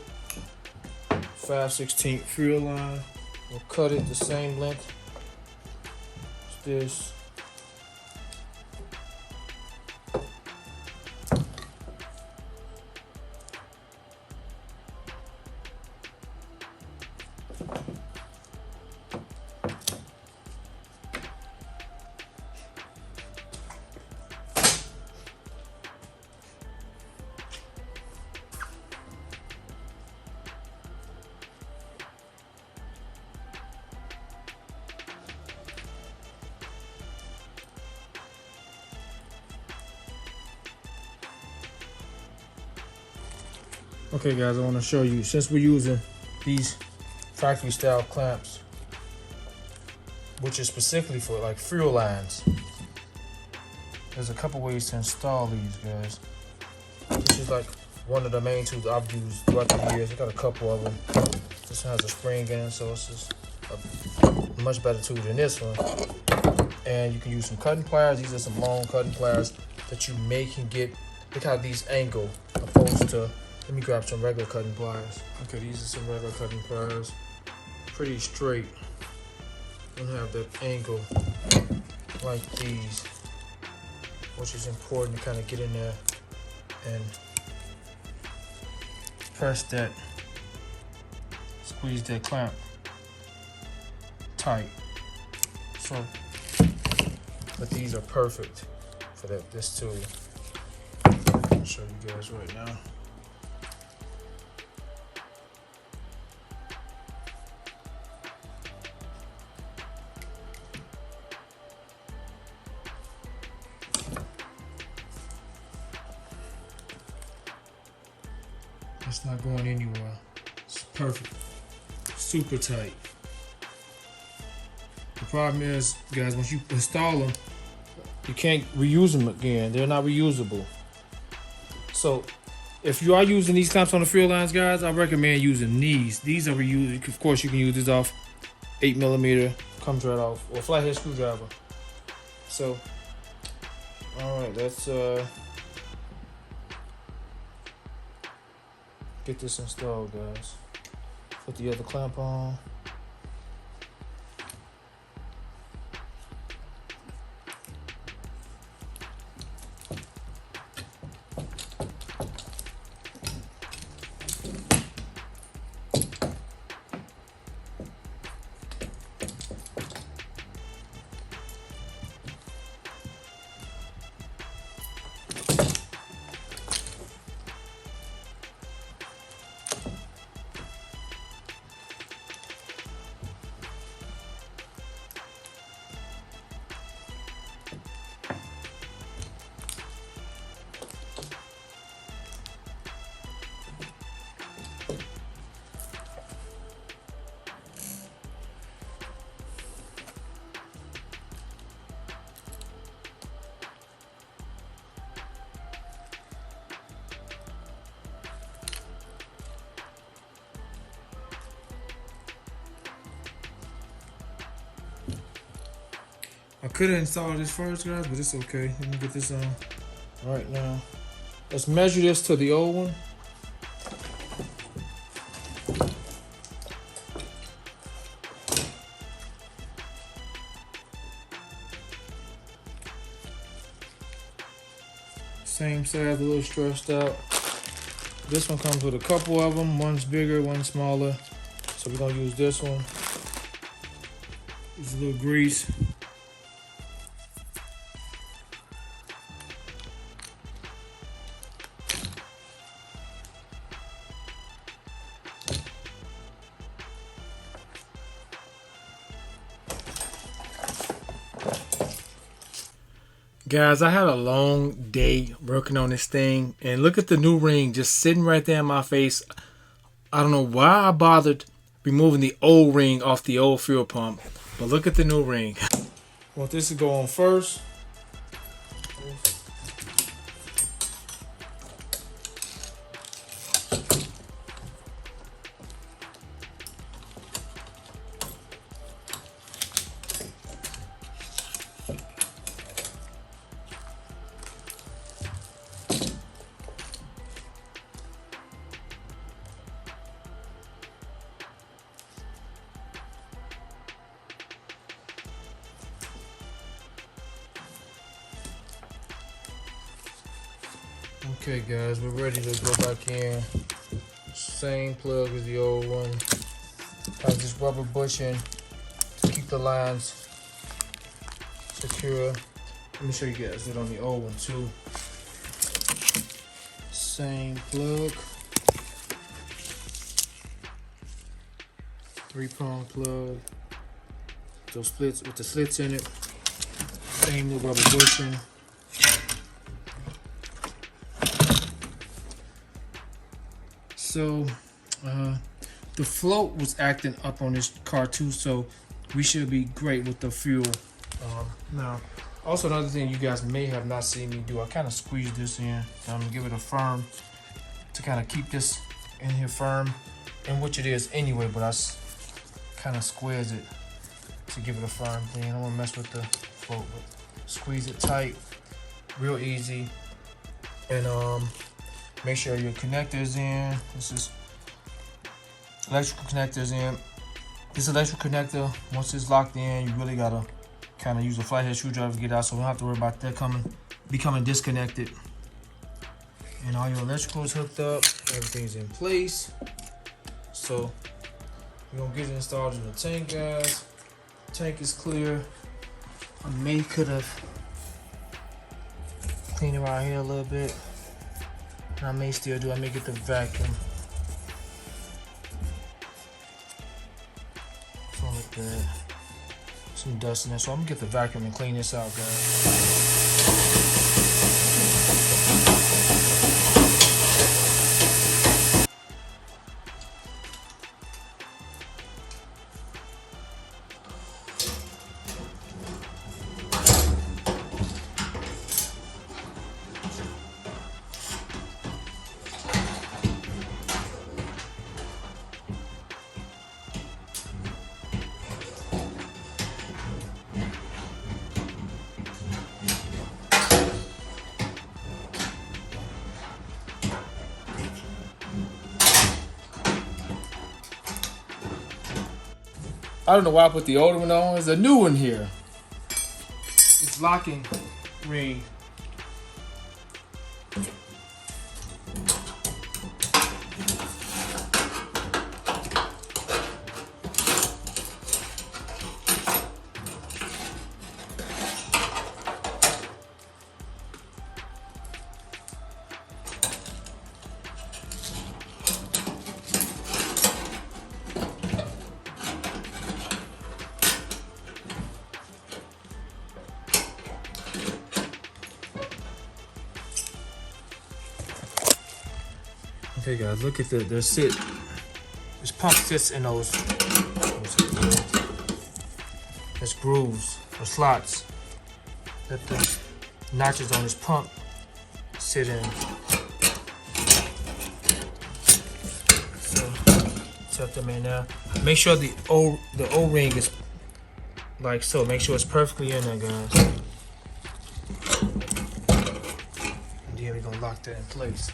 5/16 fuel line. We'll cut it the same length as this. Okay guys, I want to show you, since we're using these factory style clamps, which is specifically for like fuel lines, there's a couple ways to install these guys. This is like one of the main tools I've used throughout the years. I got a couple of them. This one has a spring in it, so it's just a much better tool than this one. And you can use some cutting pliers. These are some long cutting pliers that you can get. Look how these angle opposed to, let me grab some regular cutting pliers. Okay, these are some regular cutting pliers. Pretty straight. Don't have that angle like these, which is important to kind of get in there and press that, squeeze that clamp tight. So, but these are perfect for this tool. I'll show you guys right now. It's not going anywhere. It's perfect. Super tight. The problem is, guys, once you install them, you can't reuse them again. They're not reusable. So, if you are using these clamps on the fuel lines, guys, I recommend using these. These are reusable. Of course, you can use this off 8mm. Comes right off. Or flathead screwdriver. So, alright, let's get this installed, guys. Put the other clamp on. I could have installed this first, guys, but it's okay. Let me get this on. All right, now let's measure this to the old one. Same size, a little stretched out. This one comes with a couple of them. One's bigger, one's smaller. So we're gonna use this one. Use a little grease. Guys, I had a long day working on this thing, and look at the new ring just sitting right there in my face. I don't know why I bothered removing the old ring off the old fuel pump, but look at the new ring. I want this to go on first. Okay guys, we're ready to go back in. Same plug as the old one. Have this rubber bushing to keep the lines secure. Let me show you guys it on the old one too. Same plug. 3-prong plug. Those splits with the slits in it. Same new rubber bushing. So the float was acting up on this car too, so we should be great with the fuel. Now, also another thing you guys may have not seen me do, I kind of squeeze this in. I'm gonna give it a firm to kind of keep this in here firm, and which it is anyway, but I kind of squeeze it to give it a firm thing. I don't want to mess with the float, but squeeze it tight, real easy. And make sure your connector's in. This is electrical connectors in. This electrical connector, once it's locked in, you really gotta kind of use a flathead screwdriver to get out, so we don't have to worry about that becoming disconnected. And all your electrical is hooked up, everything's in place. So we're gonna get it installed in the tank, guys. Tank is clear. I may could have cleaned it right here a little bit. And I may still do. I may get the vacuum. Something like that. Some dust in there. So I'm gonna get the vacuum and clean this out, guys. I don't know why I put the older one on. There's a new one here. It's locking ring. Okay guys, look at this pump sits in those grooves or slots that the notches on this pump sit in. So set them in there. Make sure the O-ring is like so. Make sure it's perfectly in there, guys. And then we're gonna lock that in place.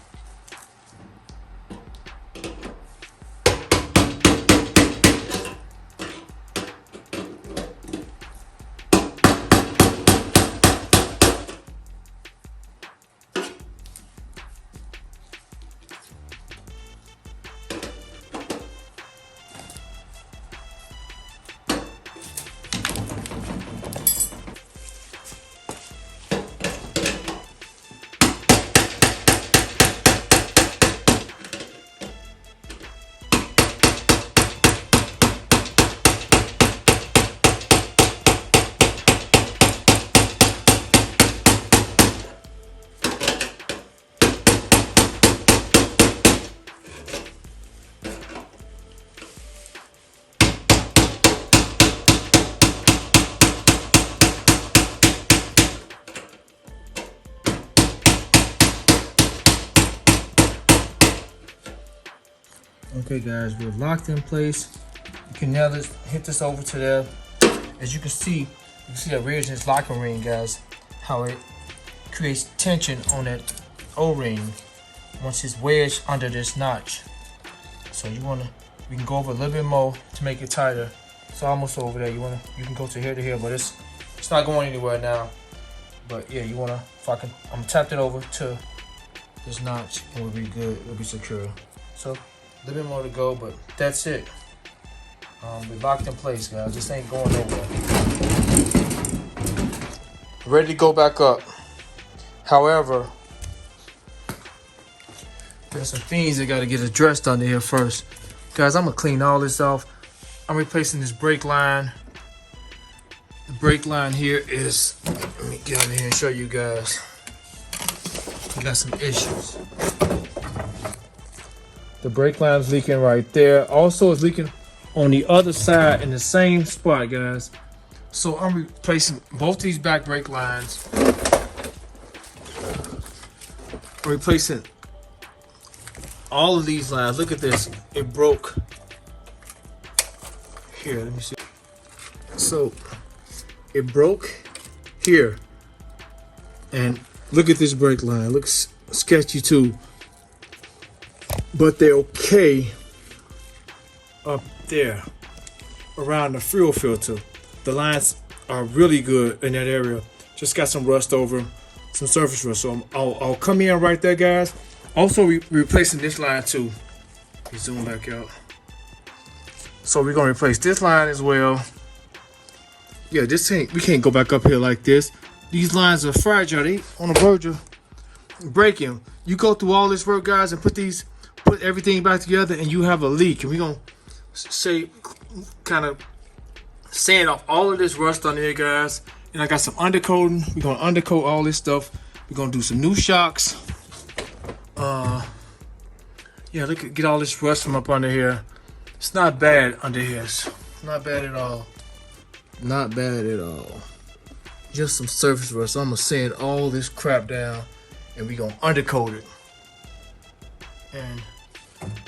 Okay guys, we're locked in place. You can now hit this over to there. As you can see that ridge in this locking ring, guys, how it creates tension on that O-ring once it's wedged under this notch. So we can go over a little bit more to make it tighter. It's almost over there. You can go to here, but it's not going anywhere now. But yeah, I'm gonna tap it over to this notch and we'll be good. We'll be secure. So a little bit more to go, but that's it. We're locked in place, guys. This ain't going nowhere. Ready to go back up. However, there's some things that got to get addressed under here first. Guys, I'm going to clean all this off. I'm replacing this brake line. The brake line here is, let me get over here and show you guys. We got some issues. The brake line is leaking right there. Also, it's leaking on the other side in the same spot, guys. So I'm replacing both these back brake lines. I'm replacing all of these lines. Look at this. It broke. Here, let me see. So it broke here. And look at this brake line. It looks sketchy too. But they're okay up there around the fuel filter. The lines are really good in that area. Just got some rust over them, some surface rust. So I'll come in right there, guys. Also, replacing this line too. Let me zoom back out. So we're gonna replace this line as well. Yeah, we can't go back up here like this. These lines are fragile. They on the verge of breaking. You go through all this work, guys, and put everything back together, and you have a leak. And we're gonna kind of sand off all of this rust on here, guys. And I got some undercoating. We're gonna undercoat all this stuff. We're gonna do some new shocks. Yeah, look at get all this rust from up under here. It's not bad under here. It's not bad at all. Not bad at all. Just some surface rust. So I'm gonna sand all this crap down, and we're gonna undercoat it. And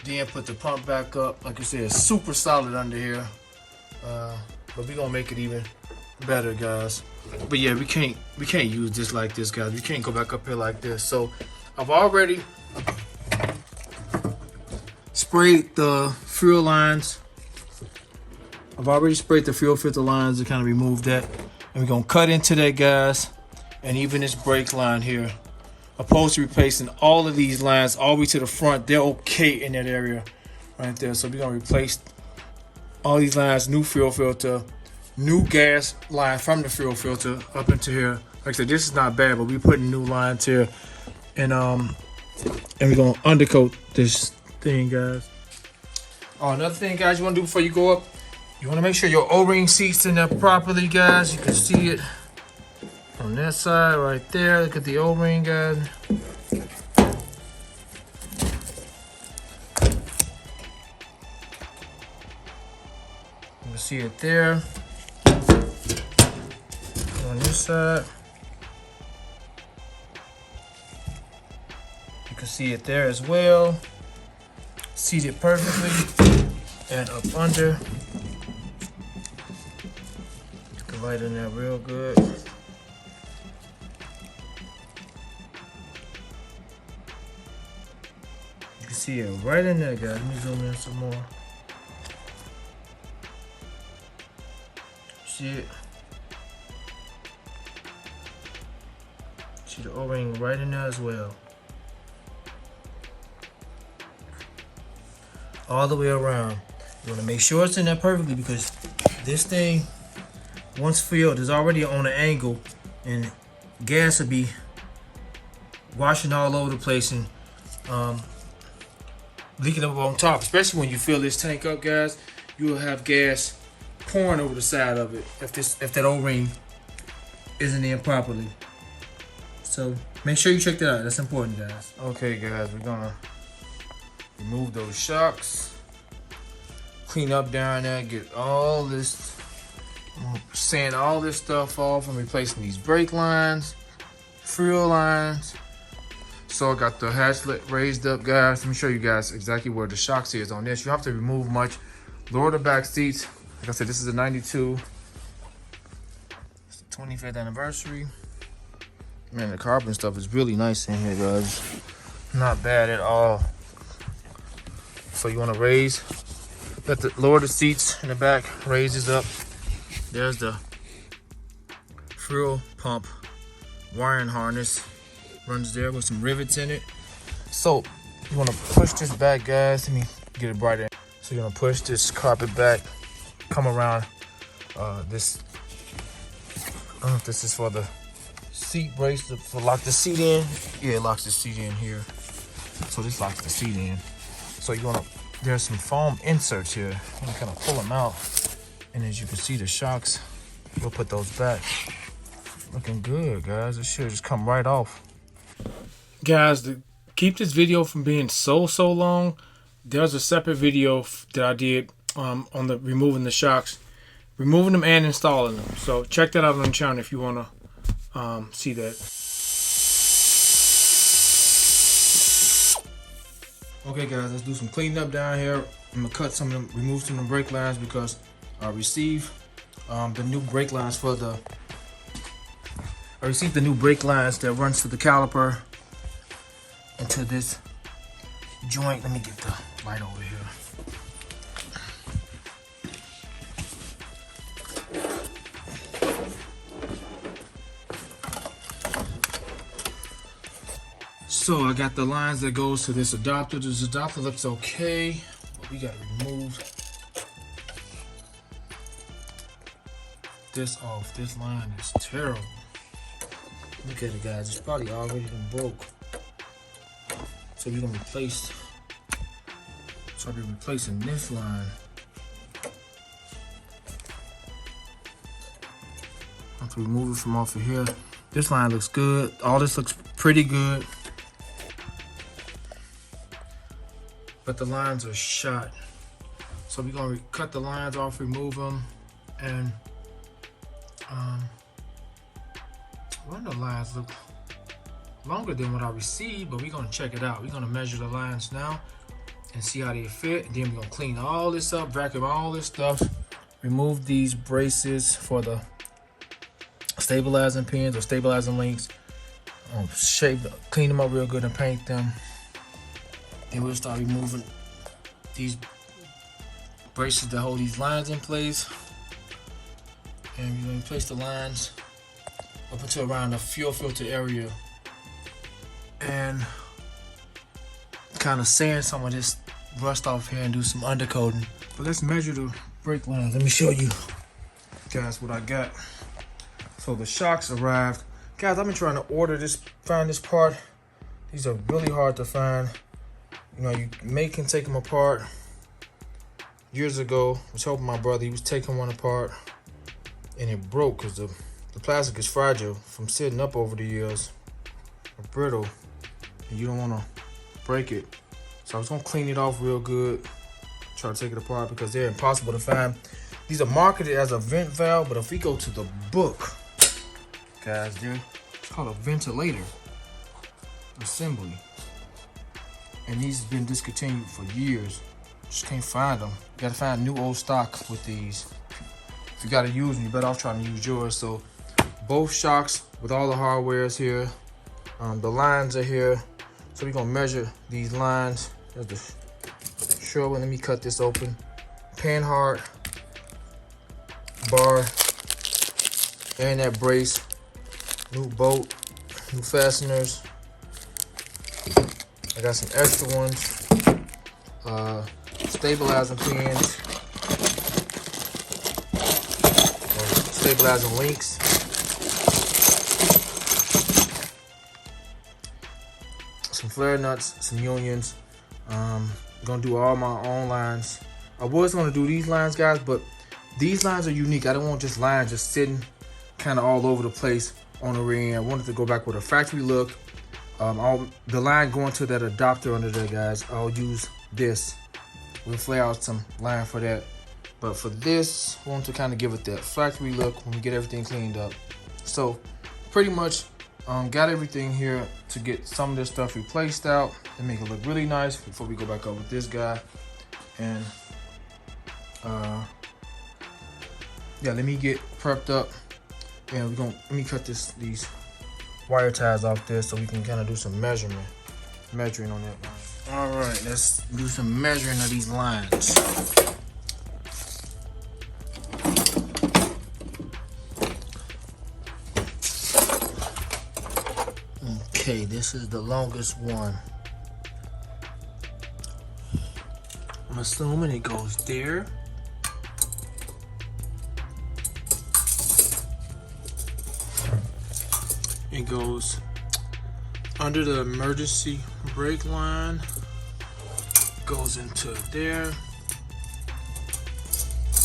then put the pump back up. Like I said, it's super solid under here. But we're gonna make it even better, guys. But yeah, we can't use this like this, guys. We can't go back up here like this. So I've already sprayed the fuel lines. I've already sprayed the fuel filter lines to kind of remove that. And we're gonna cut into that, guys. And even this brake line here. Opposed to replacing all of these lines all the way to the front. They're okay in that area right there. So we're gonna replace all these lines, new fuel filter, new gas line from the fuel filter up into here. Like I said, this is not bad, but we're putting new lines here. And we're gonna undercoat this thing, guys. Oh, another thing, guys, you wanna do before you go up, you wanna make sure your O-ring seats in there properly, guys. You can see it on that side right there. Look at the O-ring, guys. You can see it there. On this side. You can see it there as well. Seated perfectly. And up under. You can light in there real good. You can see it right in there, guys. Let me zoom in some more. See it? See the O-ring right in there as well. All the way around. You want to make sure it's in there perfectly, because this thing, once filled, is already on an angle, and gas will be washing all over the place and leaking up on top. Especially when you fill this tank up, guys, you will have gas pouring over the side of it if that O-ring isn't in properly. So make sure you check that out. That's important, guys. Okay, guys, we're gonna remove those shocks, clean up down there, get all this, sand all this stuff off. I'm replacing these brake lines, fuel lines. So I got the hatchlet raised up, guys. Let me show you guys exactly where the shocks is on this. You don't have to remove much. Lower the back seats. Like I said, this is a 92. It's the 25th anniversary. Man, the carbon stuff is really nice in here, guys. Not bad at all. So you want to raise, lower the seats in the back, raises up. There's the fuel pump wiring harness. Runs there with some rivets in it. So you want to push this back, guys. Let me get it brighter. So you're going to push this carpet back, come around this. This is for the seat brace to lock the seat in. Yeah, it locks the seat in here. So this locks the seat in. So you're gonna, there's some foam inserts here. I'm gonna kind of pull them out. And as you can see, the shocks, we'll put those back. Looking good, guys. It should just come right off. Guys, to keep this video from being so long, there's a separate video that I did on the removing the shocks, removing them and installing them. So check that out on the channel if you want to see that. Okay guys, let's do some cleaning up down here. I'm gonna cut some of them, remove some of the brake lines because I received the new brake lines for the. I received the new brake lines that runs to the caliper into this joint. Let me get the light over here. So I got the lines that goes to this adapter. This adapter looks okay, but we gotta remove this off. This line is terrible. Look at it, guys. It's probably already been broke. So we're gonna replace. So I'll be replacing this line. I have to remove it from off of here. This line looks good. All this looks pretty good. But the lines are shot. So we're gonna cut the lines off, remove them, and one of the lines look longer than what I received, but we're gonna check it out. We're gonna measure the lines now and see how they fit. And then we're gonna clean all this up, vacuum all this stuff, remove these braces for the stabilizing pins or stabilizing links, clean them up real good and paint them. Then we'll start removing these braces that hold these lines in place. And we're gonna place the lines up until around the fuel filter area. And kind of sand some of this rust off here and do some undercoating. But let's measure the brake lines. Let me show you guys what I got. So the shocks arrived. Guys, I've been trying to find this part. These are really hard to find. You know, you can take them apart. Years ago, I was helping my brother. He was taking one apart and it broke because the plastic is fragile from sitting up over the years, or brittle, and you don't want to break it. So I was gonna clean it off real good, try to take it apart because they're impossible to find. These are marketed as a vent valve, but if we go to the book, guys, it's called a ventilator assembly. And these have been discontinued for years. Just can't find them. You gotta find new old stock with these. If you gotta use them, you better off trying to use yours. So both shocks with all the hardware is here. The lines are here. So we're gonna measure these lines. There's the short one. Let me cut this open. Panhard Bar and that brace. New bolt, new fasteners. I got some extra ones, stabilizing pins, stabilizing links, some flare nuts, some unions. I'm gonna do all my own lines. I was gonna do these lines, guys, but these lines are unique. I don't want just lines just sitting kind of all over the place on the rear end. I wanted to go back with a factory look. The line going to that adapter under there, guys, I'll use this. We'll flare out some line for that. But for this, I want to kind of give it that factory look when we get everything cleaned up. So pretty much got everything here to get some of this stuff replaced out and make it look really nice before we go back up with this guy. And yeah, let me get prepped up and let me cut these wire ties off there so we can kind of do some measuring on that line. All right, let's do some measuring of these lines. Okay, this is the longest one. I'm assuming it goes there. It goes under the emergency brake line, goes into there,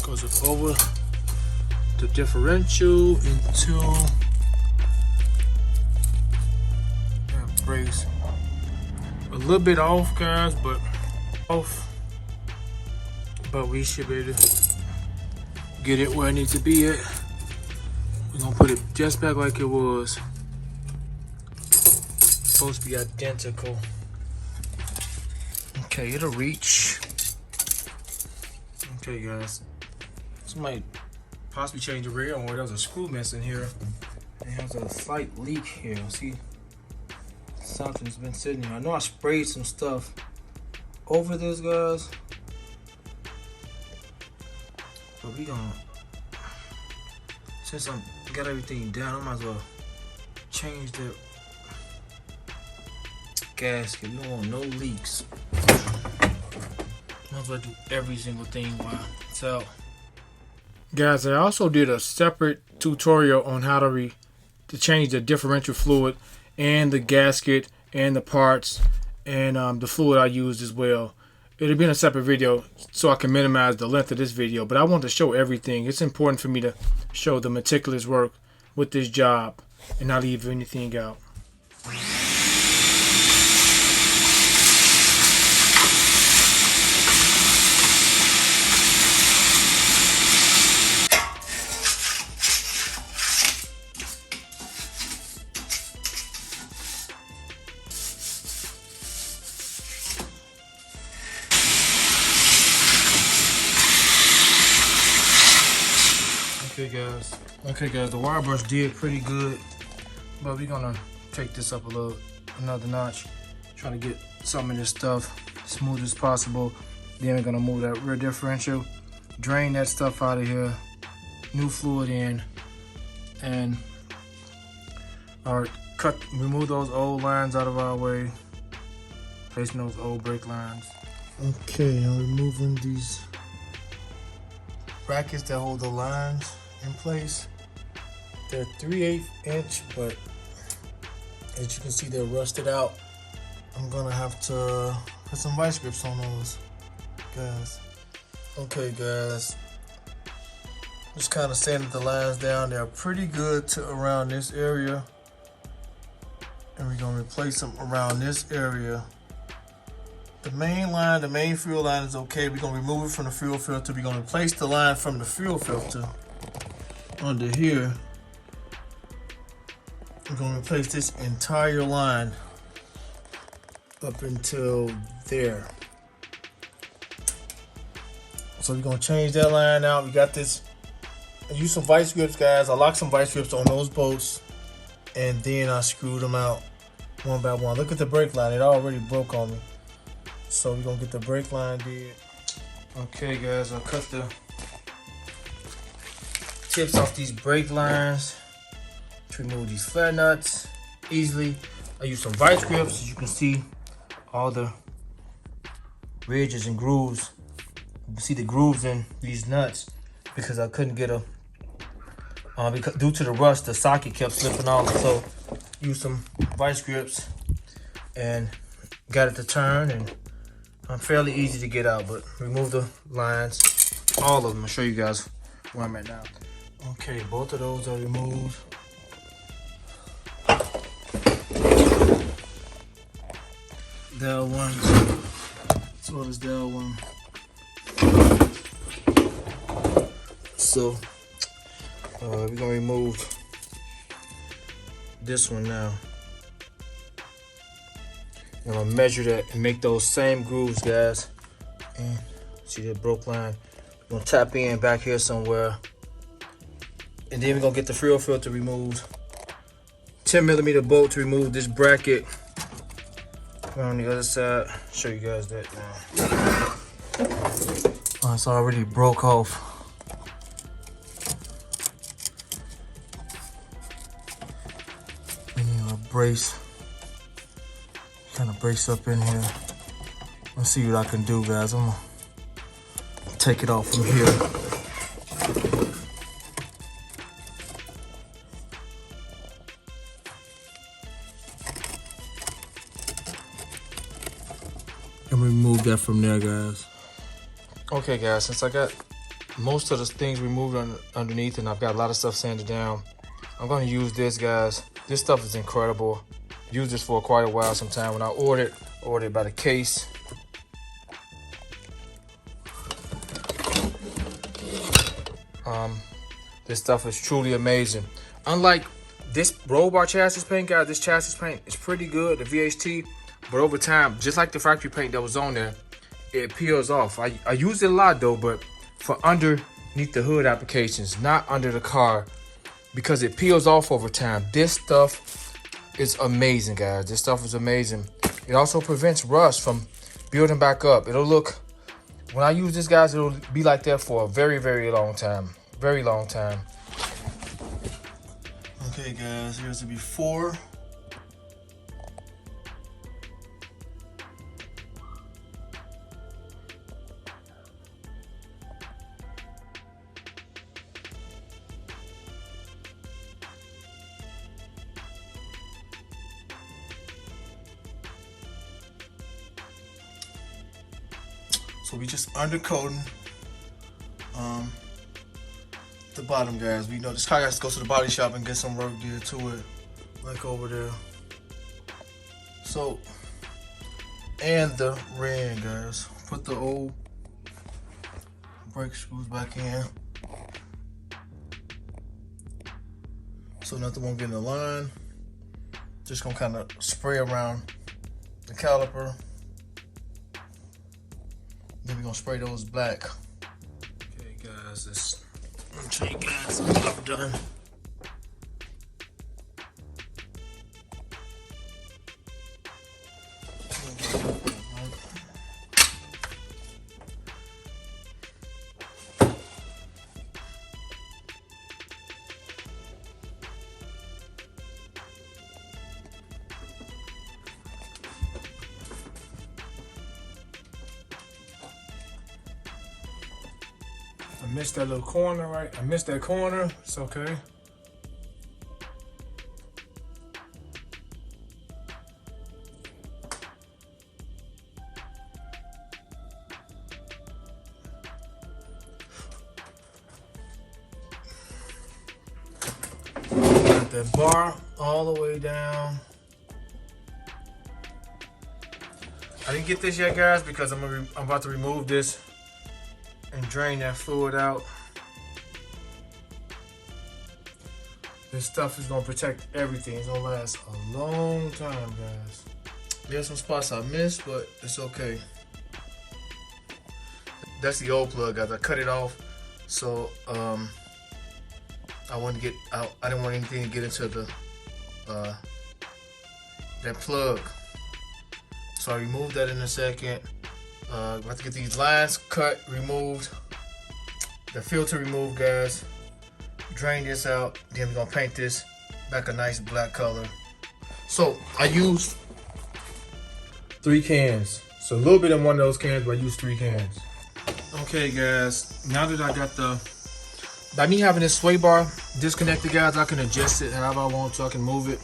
goes up over the differential into that brakes. A little bit off, guys, but off. but we should be able to get it where it needs to be at. We're gonna put it just back like it was. It's supposed to be identical. Okay, it'll reach. Okay, guys. This might possibly change the rear, or there's a screw missing here. It has a slight leak here. See, something's been sitting here. I know I sprayed some stuff over this, guys, but we gonna, since I got everything down, I might as well change the gasket. We don't want no leaks. Might as well do every single thing while it's out. Guys, I also did a separate tutorial on how to change the differential fluid and the gasket and the parts and the fluid I used as well. It'll be in a separate video so I can minimize the length of this video, but I want to show everything. It's important for me to show the meticulous work with this job and not leave anything out. Okay guys, the wire brush did pretty good, but we're gonna take this up another notch, trying to get some of this stuff smooth as possible. Then we're gonna move that rear differential, drain that stuff out of here, new fluid in, and remove those old lines out of our way, placing those old brake lines. Okay, I'm removing these brackets that hold the lines in place. They're 3/8 inch, but as you can see, they're rusted out. I'm gonna have to put some vice grips on those, guys. Okay, guys, just kind of sanded the lines down. They're pretty good to around this area, and we're gonna replace them around this area. The main line, the main fuel line is okay. We're gonna remove it from the fuel filter. We're gonna replace the line from the fuel filter under here. We're gonna replace this entire line up until there. So we're gonna change that line out. We got this. I used some vice grips, guys. I locked some vice grips on those bolts, and then I screwed them out one by one. Look at the brake line. It already broke on me. So we're gonna get the brake line did. Okay, guys, I'll cut the tips off these brake lines to remove these flare nuts easily. I use some vice grips. As you can see, all the ridges and grooves. You can see the grooves in these nuts because I couldn't get a, because due to the rust, the socket kept slipping off. So use some vice grips and got it to turn, and fairly easy to get out, but remove the lines, all of them. I'll show you guys where I'm at now. Okay, both of those are removed. That one, as well as that one. So, we're gonna remove this one now. I'm gonna measure that and make those same grooves, guys. And see that broke line? We're gonna tap in back here somewhere. And then we're gonna get the fuel filter removed. 10mm bolt to remove this bracket. On the other side, show you guys that now. Oh, it's already broke off. And then a brace. Kind of brace up in here. Let's see what I can do, guys. I'm gonna take it off from here. And remove that from there, guys. Okay, guys, since I got most of the things removed underneath and I've got a lot of stuff sanded down, I'm gonna use this, guys. This stuff is incredible. Used this for quite a while sometime. When I ordered it by the case. This stuff is truly amazing. Unlike this roll bar chassis paint, guys, this chassis paint is pretty good, the VHT, but over time, just like the factory paint that was on there, it peels off. I use it a lot though, but for underneath the hood applications, not under the car, because it peels off over time. This stuff is amazing, guys. This stuff is amazing. It also prevents rust from building back up. It'll look, when I use this, guys, it'll be like that for a very, very long time. Very long time. Okay, guys, here's the before. So we just undercoating the bottom, guys. We know this car has to go to the body shop and get some work did to it, like over there. So, and the ring, guys. Put the old brake screws back in, so nothing won't get in the line. Just gonna kind of spray around the caliper. Then we're gonna spray those black. Okay, guys, this. I'm gonna show you guys what I've done. I missed that little corner, right? I missed that corner. It's okay. Got that bar all the way down. I didn't get this yet, guys, because I'm about to remove this and drain that fluid out. This stuff is gonna protect everything. It's gonna last a long time, guys. There's some spots I missed, but it's okay. That's the old plug, guys. I cut it off, so I wanted to get out. I didn't want anything to get into the that plug. So I removed that in a second. We have to get these lines cut, removed, the filter removed, guys. Drain this out, then we're gonna paint this back a nice black color. So I used 3 cans. So a little bit in one of those cans, but I used 3 cans. Okay, guys, now that I got by me having this sway bar disconnected, guys, I can adjust it however I want, so I can move it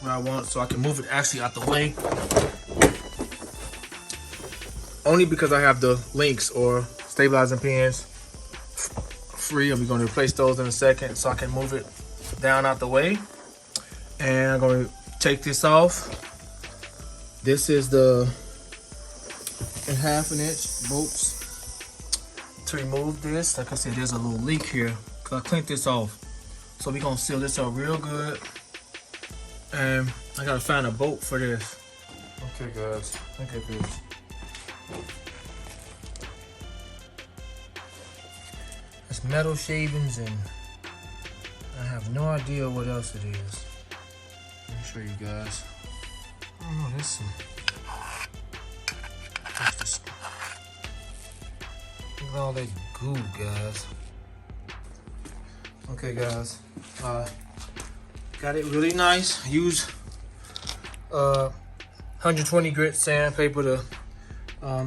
where I want, so I can move it actually out the way. Only because I have the links or stabilizing pins free, and we're going to replace those in a second, so I can move it down out the way. And I'm going to take this off. This is the 1/2 inch bolts to remove this. Like I said, there's a little leak here because I cleaned this off. So we're going to seal this up real good. And I got to find a bolt for this. Okay, guys, look at this. It's metal shavings, and I have no idea what else it is. Let me show you guys. I don't know, there's some. Look at all that goo, guys. Okay, guys. Got it really nice. Use 120 grit sandpaper to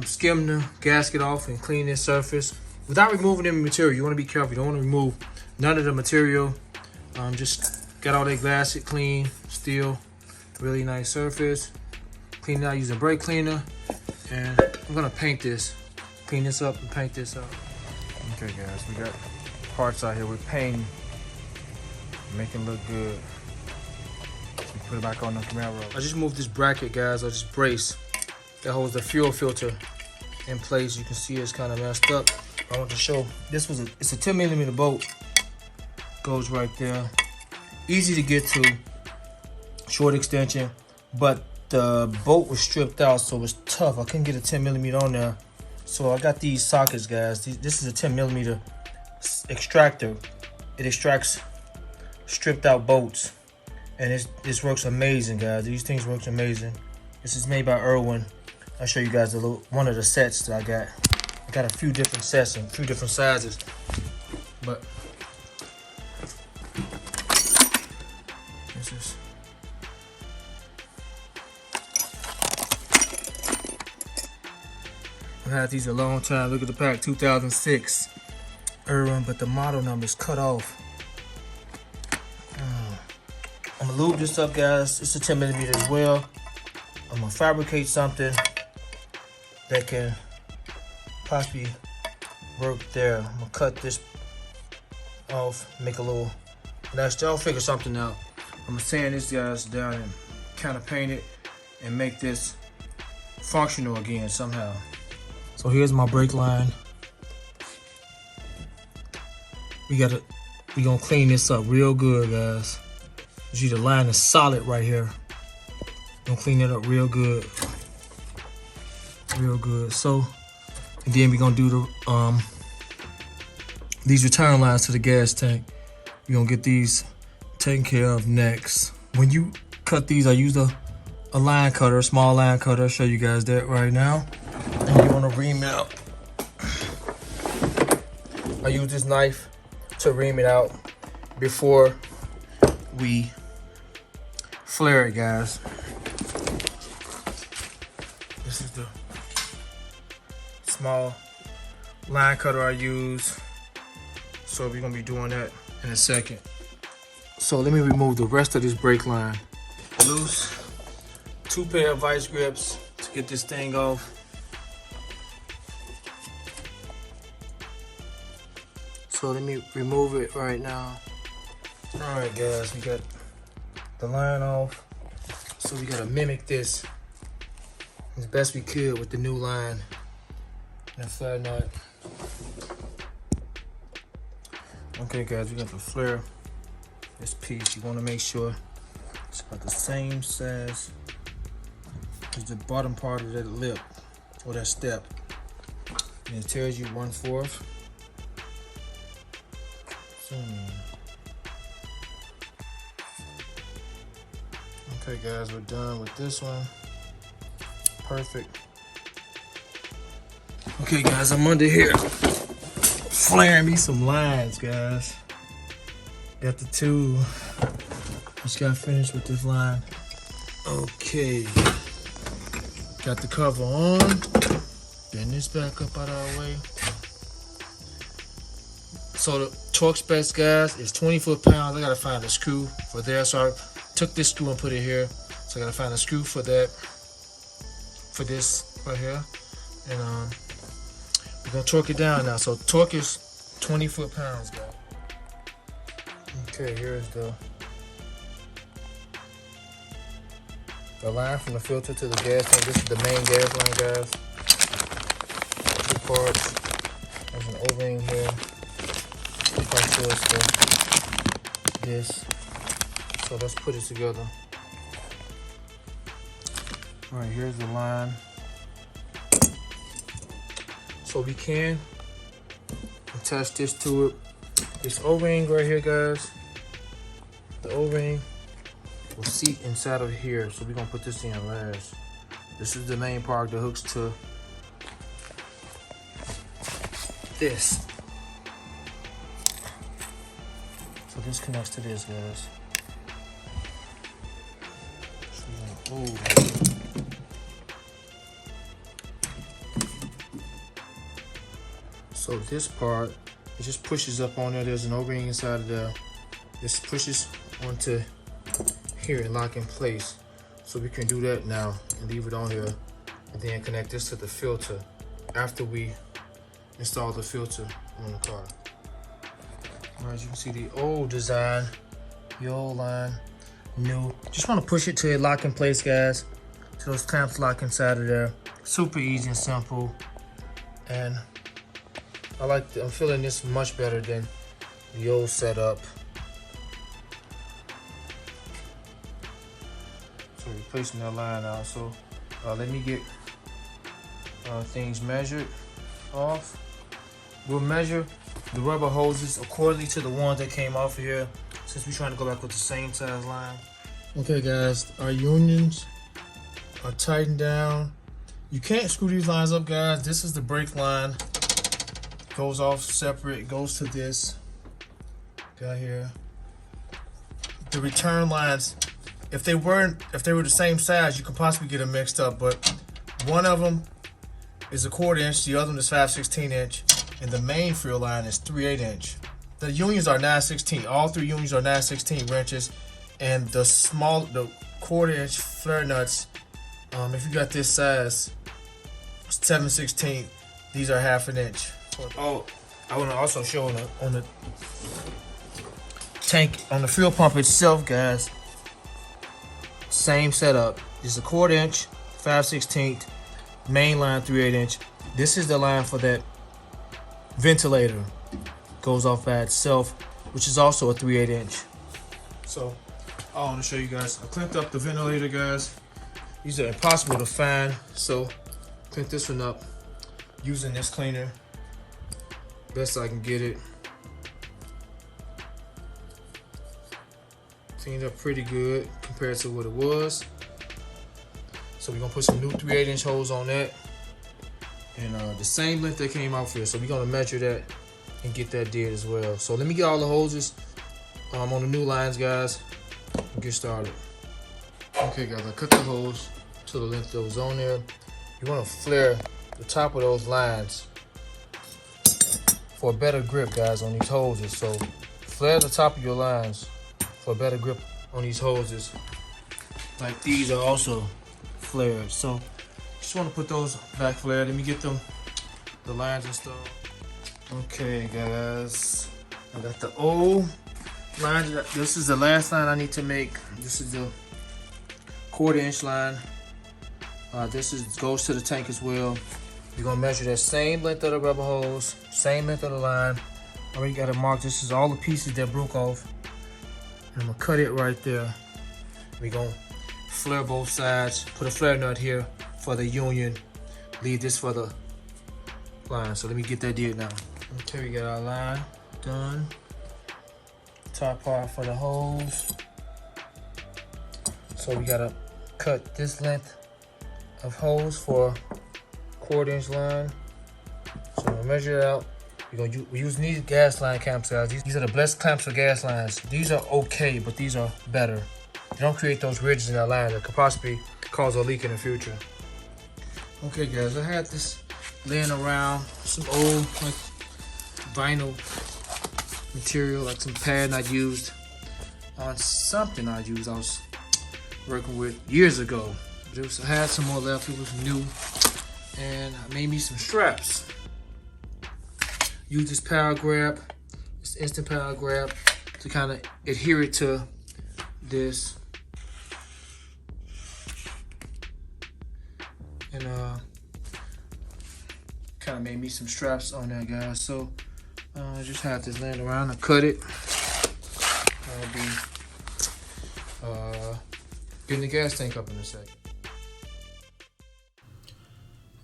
skim the gasket off and clean this surface without removing any material. You want to be careful. You don't want to remove none of the material. Just got all that glass clean, still really nice surface. Clean it out using brake cleaner, and I'm gonna paint this, clean this up and paint this up. Okay, guys, we got parts out here with paint, making it look good. We put it back on the Camaro. I just moved this bracket, guys, or this brace that holds the fuel filter in place. You can see it's kind of messed up. I want to show. It's a 10mm bolt. Goes right there. Easy to get to. Short extension, but the bolt was stripped out, so it was tough. I couldn't get a 10mm on there, so I got these sockets, guys. This is a 10mm extractor. It extracts stripped out bolts, and this works amazing, guys. These things works amazing. This is made by Irwin. I'll show you guys one of the sets that I got. I got a few different sets and a few different sizes, but this is. I've had these a long time. Look at the pack, 2006 Irwin, but the model number is cut off. I'm gonna lube this up, guys. It's a 10mm as well. I'm gonna fabricate something that can possibly work there. I'm gonna cut this off, make a little nest. I'll figure something out. I'm gonna sand this guys down and kind of paint it and make this functional again somehow. So here's my brake line. We gonna clean this up real good, guys. You see the line is solid right here. Gonna clean it up real good. Real good. So, and then we're gonna do the these return lines to the gas tank. We're gonna get these taken care of next. When you cut these, I use a line cutter, a small line cutter. I'll show you guys that right now. And you wanna ream it out. I use this knife to ream it out before we flare it, guys. This is the small line cutter I use. So we're gonna be doing that in a second. So let me remove the rest of this brake line. Loose 2 pair of vice grips to get this thing off. So let me remove it right now. All right, guys, we got the line off. So we gotta mimic this as best we could with the new line and a flat nut. Okay, guys, we got to flare this piece. You wanna make sure it's about the same size as the bottom part of that lip or that step. And it tells you 1/4. Okay, guys, we're done with this one. Perfect. Okay, guys, I'm under here flaring me some lines, guys. Got the tool. Just got finished with this line. Okay. Got the cover on. Bend this back up out of our way. So the torque specs, guys, is 20 foot-pounds. I gotta find a screw for there. So I took this screw and put it here. So I gotta find a screw for that, for this right here. And we're gonna torque it down now. So torque is 20 foot-pounds, guys. Okay, here's the line from the filter to the gas tank. This is the main gas line, guys. 2 parts. There's an O-ring here. This. So let's put it together. All right, here's the line. So we can attach this to it. This O-ring right here, guys. The O-ring will seat inside of here. So we're gonna put this in last. This is the main part that hooks to this. So this connects to this, guys. So this part, it just pushes up on there. There's an O-ring inside of there. This pushes onto here and lock in place. So we can do that now and leave it on here, and then connect this to the filter after we install the filter on the car. As you can see, the old design, the old line, new. Just want to push it till it lock in place, guys. Till those clamps lock inside of there. Super easy and simple. And I'm feeling this much better than the old setup. So replacing that line out. So let me get things measured off. We'll measure the rubber hoses accordingly to the ones that came off of here, since we're trying to go back with the same size line. Okay guys, our unions are tightened down. You can't screw these lines up, guys. This is the brake line. Goes off separate, goes to this guy here. The return lines, if they were the same size, you could possibly get them mixed up, but one of them is a 1/4 inch, the other one is 5/16 inch, and the main frill line is 3/8 inch. The unions are 9/16. All 3 unions are 9/16 wrenches, and the 1/4 inch flare nuts, if you got this size, 7/16. These are 1/2 inch. Oh, I want to also show on the tank, on the fuel pump itself, guys. Same setup. This is a 1/4 inch, 5/16, main line 3/8 inch. This is the line for that ventilator. Goes off by itself, which is also a 3/8 inch. So I want to show you guys. I clipped up the ventilator, guys. These are impossible to find, so clean this one up using this cleaner best I can get it. Cleaned up pretty good compared to what it was. So we're gonna put some new 3/8 inch holes on that, and the same length that came off here. So we're gonna measure that and get that did as well. So let me get all the hoses on the new lines, guys, and get started. Okay guys, I cut the hose to the length that was on there. You want to flare the top of those lines for a better grip, guys, on these hoses. So flare the top of your lines for a better grip on these hoses. Like these are also flared. So just want to put those back flared. Let me get the lines installed. Okay guys, I got the old line. This is the last line I need to make. This is the 1/4 inch line. This goes to the tank as well. You're gonna measure that same length of the rubber hose, same length of the line. I already got it marked. This is all the pieces that broke off. And I'm gonna cut it right there. We're gonna flare both sides, put a flare nut here for the union, leave this for the line. So let me get that did now. Okay, we got our line done. Top part for the hose. So we gotta cut this length of hose for 1/4 inch line. So I'm gonna measure it out. We're using these gas line clamps, guys. These are the best clamps for gas lines. These are okay, but these are better. They don't create those ridges in that line that could possibly cause a leak in the future. Okay guys, I had this laying around, some old like vinyl material, like some padding I used on something I was working with years ago. I had some more left, it was new, and I made me some straps. Use this power grab, this instant power grab, to kind of adhere it to this. And kind of made me some straps on there, guys. So I just had this laying around. I cut it. I'll be getting the gas tank up in a second.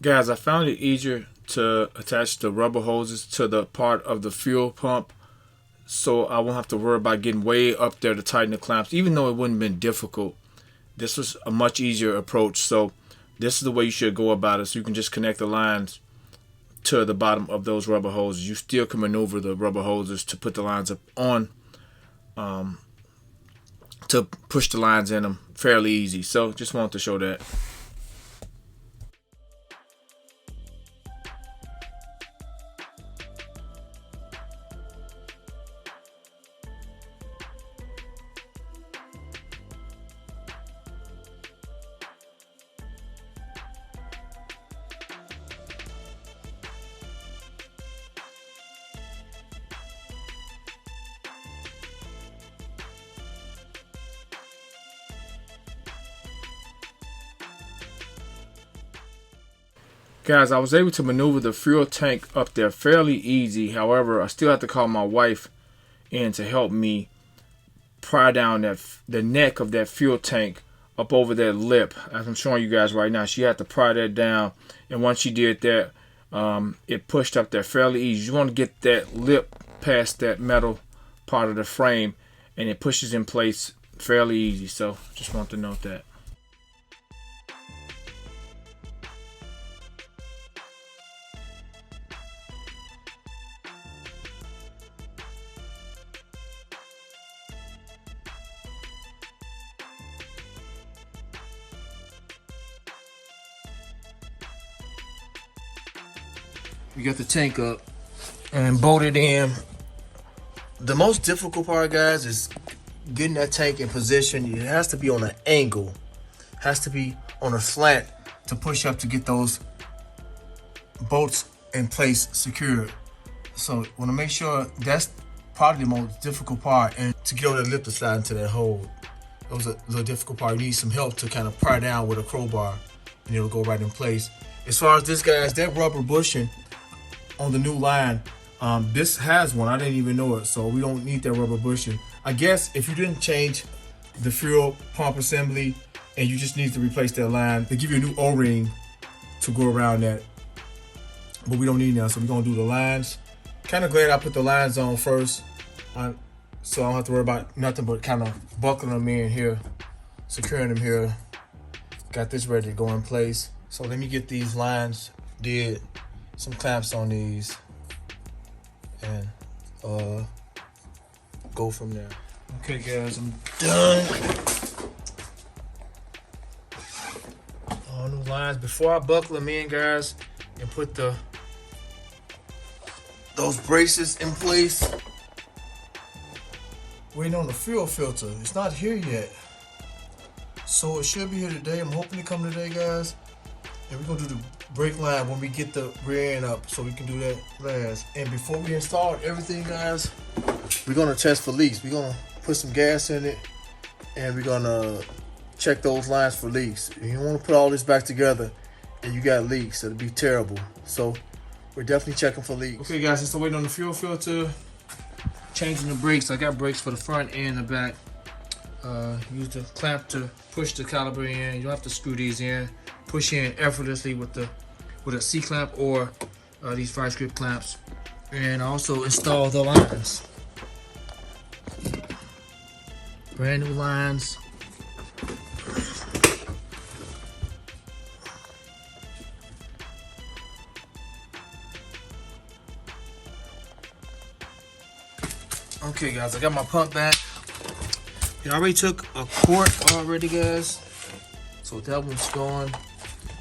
Guys, I found it easier to attach the rubber hoses to the part of the fuel pump, so I won't have to worry about getting way up there to tighten the clamps. Even though it wouldn't have been difficult, this was a much easier approach. So this is the way you should go about it. So you can just connect the lines to the bottom of those rubber hoses. You still can maneuver the rubber hoses to put the lines up on, to push the lines in them fairly easy. So just wanted to show that. Guys, I was able to maneuver the fuel tank up there fairly easy. However, I still have to call my wife in to help me pry down the neck of that fuel tank up over that lip. As I'm showing you guys right now, she had to pry that down, and once she did that, it pushed up there fairly easy. You want to get that lip past that metal part of the frame, and it pushes in place fairly easy. So just want to note that. We got the tank up and bolted in. The most difficult part, guys, is getting that tank in position. It has to be on an angle, has to be on a slant to push up to get those bolts in place secured. So want to make sure that's probably the most difficult part, and to get over the lip to slide into that hole. That was a little difficult part. You need some help to kind of pry down with a crowbar, and it'll go right in place. As far as this, guys, that rubber bushing on the new line, this has one. I didn't even know it, so we don't need that rubber bushing. I guess if you didn't change the fuel pump assembly and you just need to replace that line, they give you a new O-ring to go around that, but we don't need that, so we're gonna do the lines. Kind of glad I put the lines on first, so I don't have to worry about nothing but kind of buckling them in here, securing them here. Got this ready to go in place. So let me get these lines, did some clamps on these, and go from there. Okay, guys, I'm done. All new lines. Before I buckle them in, guys, and put those braces in place, waiting on the fuel filter. It's not here yet, so it should be here today. I'm hoping to come today, guys. And we're gonna do the brake line when we get the rear end up, so we can do that last. And before we install everything, guys, we're gonna test for leaks. We're gonna put some gas in it, and we're gonna check those lines for leaks. And you don't wanna put all this back together and you got leaks. It'll be terrible. So we're definitely checking for leaks. Okay, guys, just waiting on the fuel filter, changing the brakes. I got brakes for the front and the back. Use the clamp to push the caliper in. You don't have to screw these in. Push in effortlessly with a C clamp or these vice grip clamps, and also install the lines. Brand new lines. Okay, guys, I got my pump back. I already took a quart already, guys. So that one's gone.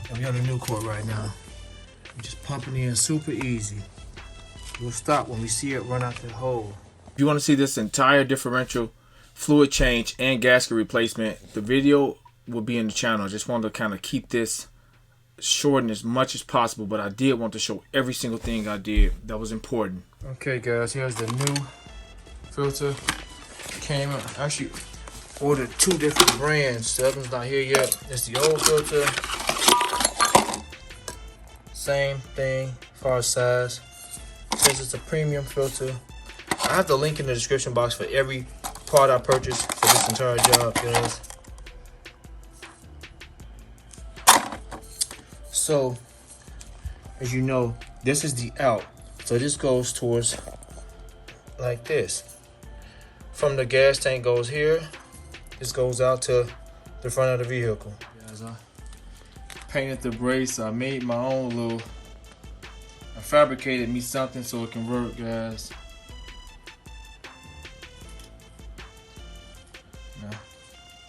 And we on a new quart right now. I'm just pumping in super easy. We'll stop when we see it run out that hole. If you want to see this entire differential fluid change and gasket replacement, the video will be in the channel. I just wanted to kind of keep this shortened as much as possible, but I did want to show every single thing I did that was important. Okay, guys, here's the new filter. Came up. Actually ordered 2 different brands. The other one's not here yet. It's the old filter. Same thing as far as size. It says it's a premium filter. I have the link in the description box for every part I purchased for this entire job, guys. So, as you know, this is the out. So this goes towards like this. From the gas tank goes here. This goes out to the front of the vehicle. Guys, I painted the brace. I made my own little, I fabricated me something so it can work, guys. Now,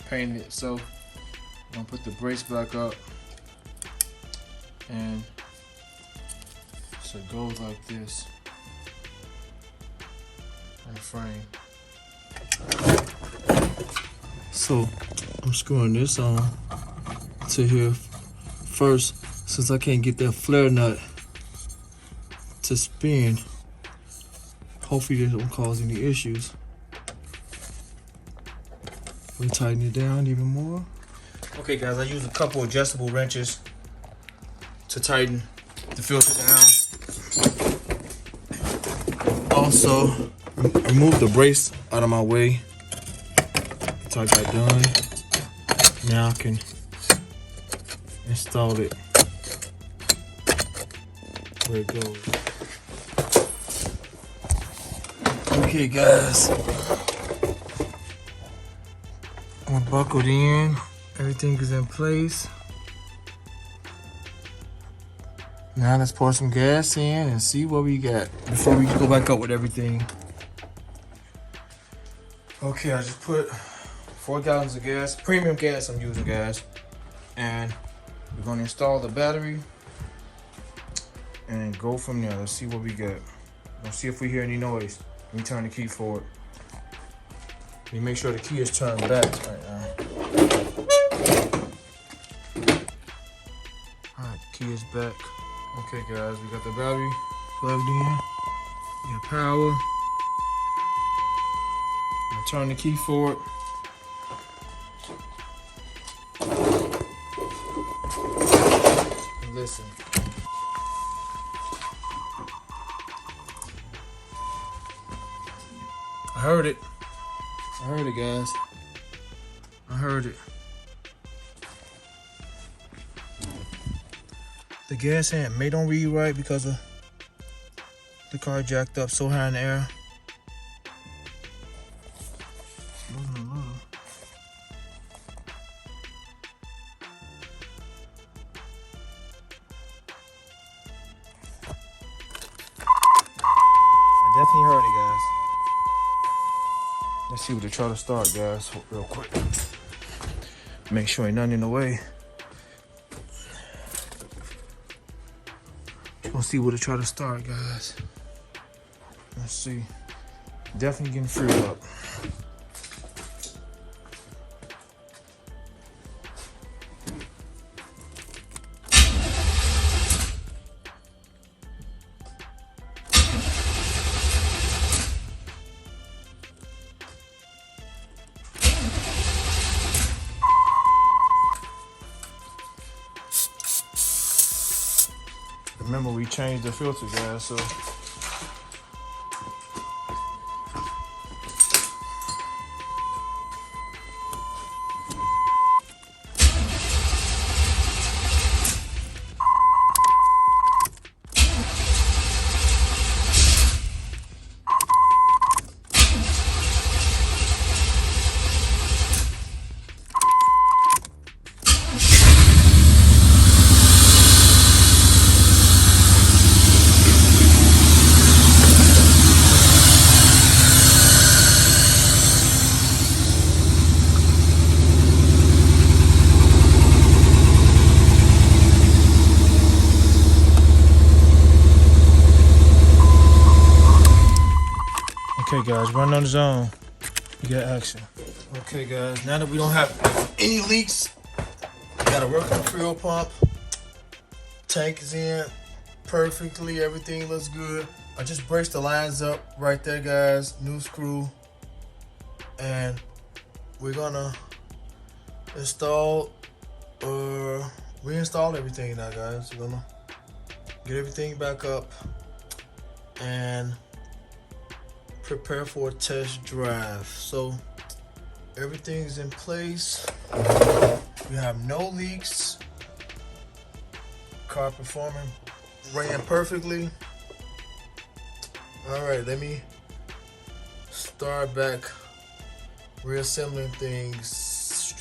painted it so I'm gonna put the brace back up, and so it goes like this on the frame. So I'm screwing this on to here first, since I can't get that flare nut to spin. Hopefully this won't cause any issues. We tighten it down even more. Okay, guys, I use a couple adjustable wrenches to tighten the filter down. Also, remove the brace out of my way. Until I got done. Now I can install it where it goes. Okay, guys. I'm buckled in. Everything is in place. Now let's pour some gas in and see what we got before we go back up with everything. Okay, I just put 4 gallons of gas, premium gas I'm using, guys. And we're gonna install the battery and go from there. Let's see what we got. Let's see if we hear any noise. Let me turn the key forward. Let me make sure the key is turned back right now. Alright, key is back. Okay guys, we got the battery plugged in. We got power. I'll turn the key forward. And listen. I heard it. I heard it, guys. I heard it. The gas amp may don't read right because of the car jacked up so high in the air. I definitely heard it, guys. Let's see what they try to start, guys, real quick. Make sure ain't nothing in the way. We'll see what they try to start, guys. Let's see. Definitely getting filled up. Remember, we changed the filter, guys, so. Okay guys, running on the zone. We got action. Okay guys, now that we don't have any leaks, we got a working fuel pump. Tank is in perfectly, everything looks good. I just braced the lines up right there, guys. New screw. And we're gonna install or reinstall everything now, guys. We're gonna get everything back up and prepare for a test drive. So everything's in place. We have no leaks. Car performing, ran perfectly. All right, let me start back reassembling things.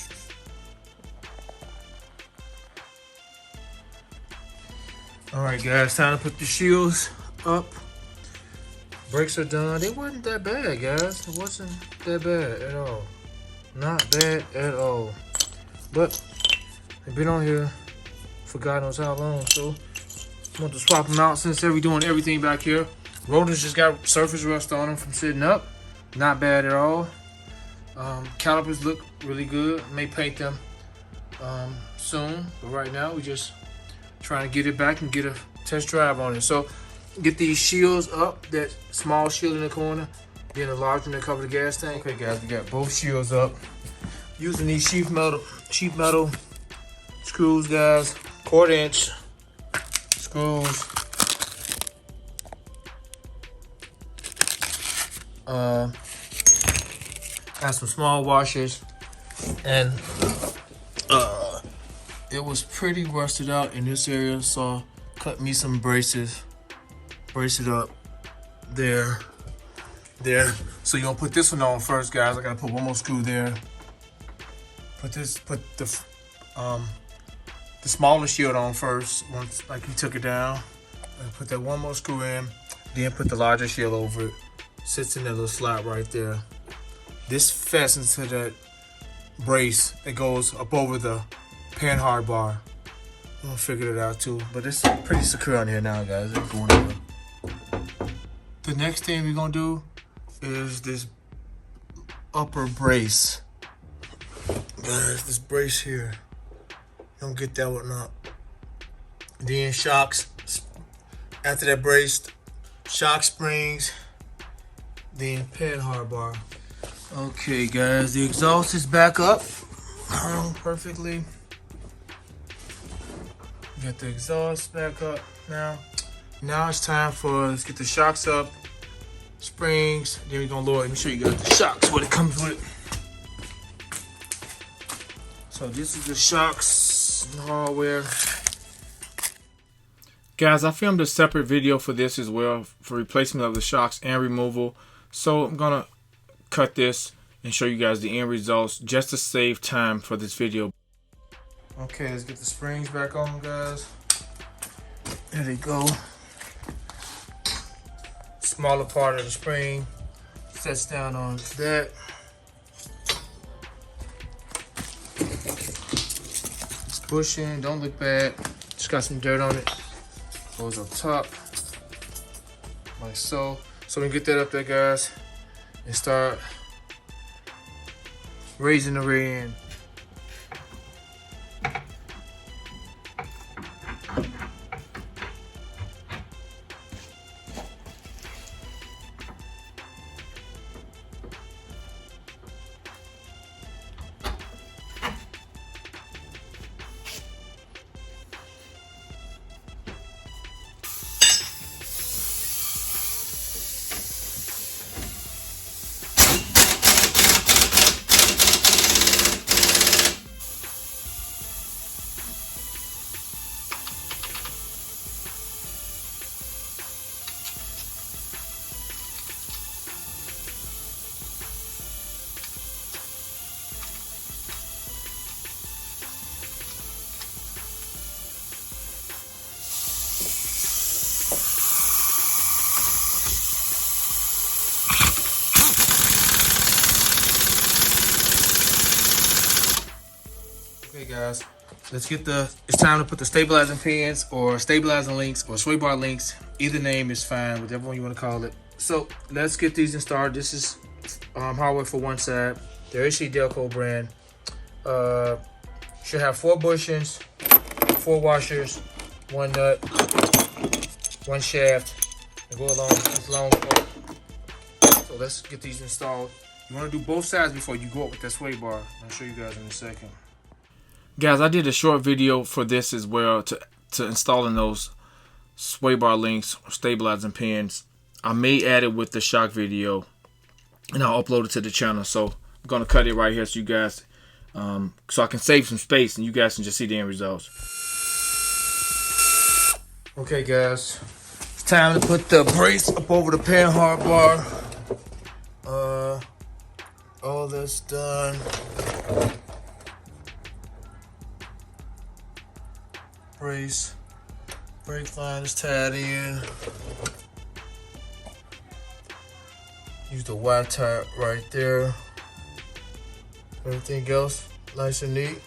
All right, guys, time to put the shields up. Brakes are done. They wasn't that bad, guys. It wasn't that bad at all. Not bad at all. But they've been on here for God knows how long, so I want to swap them out since we're doing everything back here. Rotors just got surface rust on them from sitting up. Not bad at all. Calipers look really good. May paint them soon, but right now we just trying to get it back and get a test drive on it. So get these shields up. That small shield in the corner, then a large one to cover the gas tank. Okay, guys, we got both shields up. Using these sheet metal screws, guys. 1/4 inch screws. Got some small washers, and it was pretty rusted out in this area, so cut me some braces, brace it up there. So you're gonna put this one on first, guys. I gotta put one more screw there. Put the smaller shield on first, once like you took it down, and put that one more screw in, then put the larger shield over it. Sits in that little slot right there. This fastens to that brace that goes up over the Panhard bar. I'm gonna figure it out too, but it's pretty secure on here now, guys. It's going over. The next thing we're gonna do is this upper brace. Guys, this brace here. Don't get that one up. Then shocks. After that brace, shock springs. Then Panhard bar. Okay, guys, the exhaust is back up perfectly. Got the exhaust back up now. Now it's time for, let's get the shocks up, springs. Then we're gonna lower it. Make sure you got the shocks, what it comes with. So this is the shocks, hardware. Guys, I filmed a separate video for this as well, for replacement of the shocks and removal. So I'm gonna cut this and show you guys the end results just to save time for this video. Okay, let's get the springs back on, guys. There they go. Smaller part of the spring sets down on that. It's bushing, don't look bad. Just got some dirt on it. Goes up top, like so. So we can get that up there, guys, and start raising the rear end. Okay, guys, let's get it's time to put the stabilizing pins or stabilizing links or sway bar links. Either name is fine, whatever one you want to call it. So let's get these installed. This is hardware for one side. The HC Delco brand. Should have 4 bushings, 4 washers, 1 nut, 1 shaft, and go along this long cord. So let's get these installed. You want to do both sides before you go up with that sway bar. I'll show you guys in a second. Guys, I did a short video for this as well to installing those sway bar links or stabilizing pins. I may add it with the shock video and I'll upload it to the channel. So I'm going to cut it right here so you guys, so I can save some space and you guys can just see the end results. Okay, guys, it's time to put the brace up over the Panhard bar. All that's done. Brace, brake line is tied in. Use the Y tie right there. Everything else nice and neat.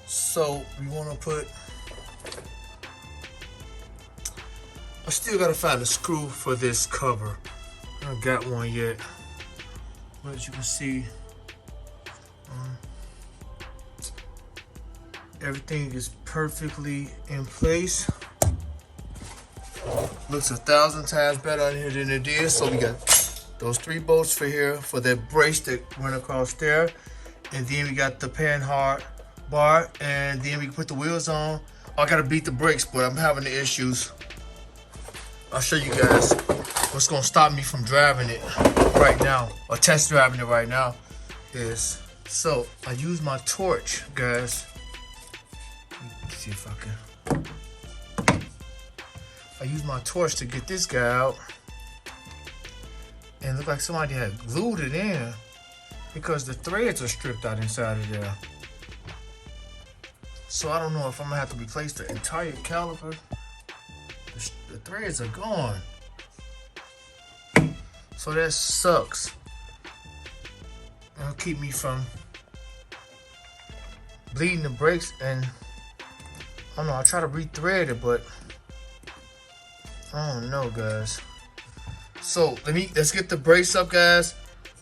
So we want to put. I still gotta find a screw for this cover. I don't got one yet, but as you can see. Everything is perfectly in place. Looks 1,000 times better on here than it did. So we got those 3 bolts for here for that brace that went across there. And then we got the Panhard Bar, and then we can put the wheels on. I gotta beat the brakes, but I'm having the issues. I'll show you guys what's gonna stop me from driving it right now, or test driving it right now is, so I use my torch, guys. Let's see if I can. I use my torch to get this guy out. And it looked like somebody had glued it in because the threads are stripped out inside of there. So I don't know if I'm gonna have to replace the entire caliper. The threads are gone. So that sucks. It'll keep me from bleeding the brakes, and I don't know, I'll try to re-thread it, but I don't know, guys. So let's get the brakes up, guys,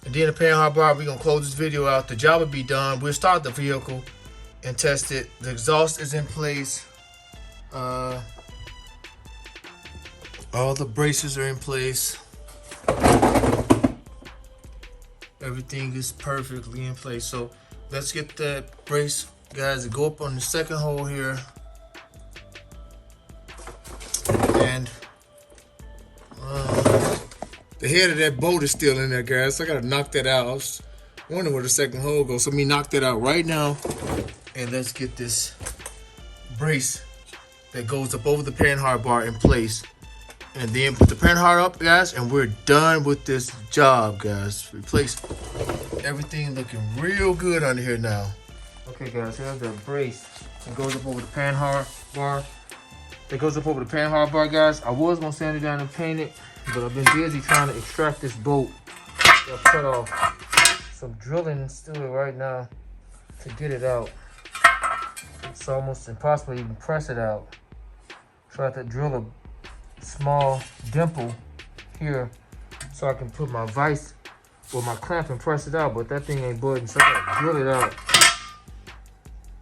and then the Panhard Bar. We're gonna close this video out. The job will be done. We'll start the vehicle and test it. The exhaust is in place. All the braces are in place. Everything is perfectly in place. So let's get the brace, guys, to go up on the second hole here. And the head of that bolt is still in there, guys. So I gotta knock that out. I was wondering where the second hole goes. So let me knock that out right now. And let's get this brace that goes up over the Panhard Bar in place. And then put the Panhard up, guys, and we're done with this job, guys. Replace everything, looking real good under here now. Okay, guys, here's the brace that goes up over the Panhard Bar. Guys. I was gonna sand it down and paint it, but I've been busy trying to extract this bolt. I'll cut off some drilling to it right now to get it out. It's almost impossible to even press it out. So I have to drill a small dimple here so I can put my vise or my clamp and press it out, but that thing ain't budging, so I gotta drill it out.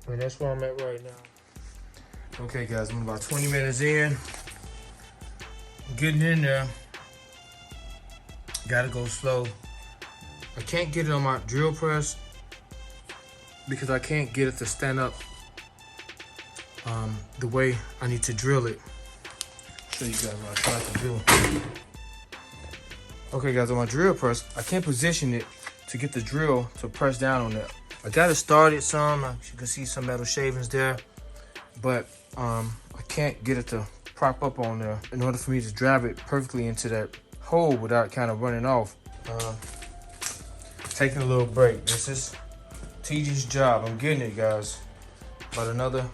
And that's where I'm at right now. Okay, guys, I'm about 20 minutes in. I'm getting in there. Gotta go slow. I can't get it on my drill press because I can't get it to stand up the way I need to drill it. Show you guys what I tried to do. Okay, guys, on my drill press, I can't position it to get the drill to press down on that. I got it started some. As you can see some metal shavings there, but I can't get it to prop up on there in order for me to drive it perfectly into that hole without kind of running off. Taking a little break. This is tedious job. I'm getting it, guys. About another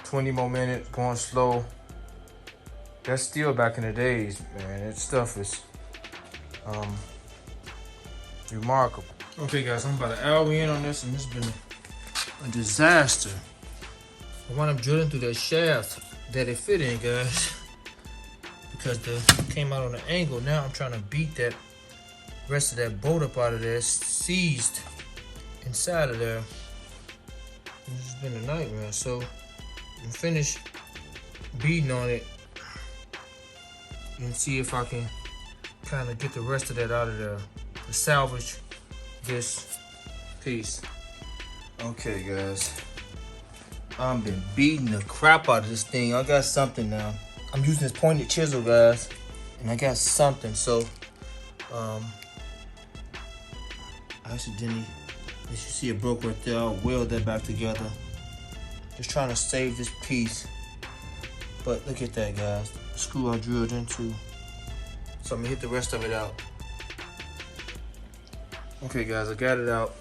20 more minutes, going slow. That's still back in the days, man. That stuff is remarkable. Okay, guys, I'm about an hour in on this, and it's been a disaster. I wound up drilling through that shaft that it fit in, guys, because it came out on an angle. Now I'm trying to beat that rest of that bolt up out of there. It's seized inside of there. This has been a nightmare. So I'm finished beating on it and see if I can kind of get the rest of that out of there to salvage this piece. Okay, guys, I've been beating the crap out of this thing. I got something now. I'm using this pointed chisel, guys, and I got something. So I accidentally, as you see, it broke right there. I'll weld that back together. Just trying to save this piece. But look at that, guys. The screw I drilled into. So I'm gonna hit the rest of it out. Okay, guys, I got it out.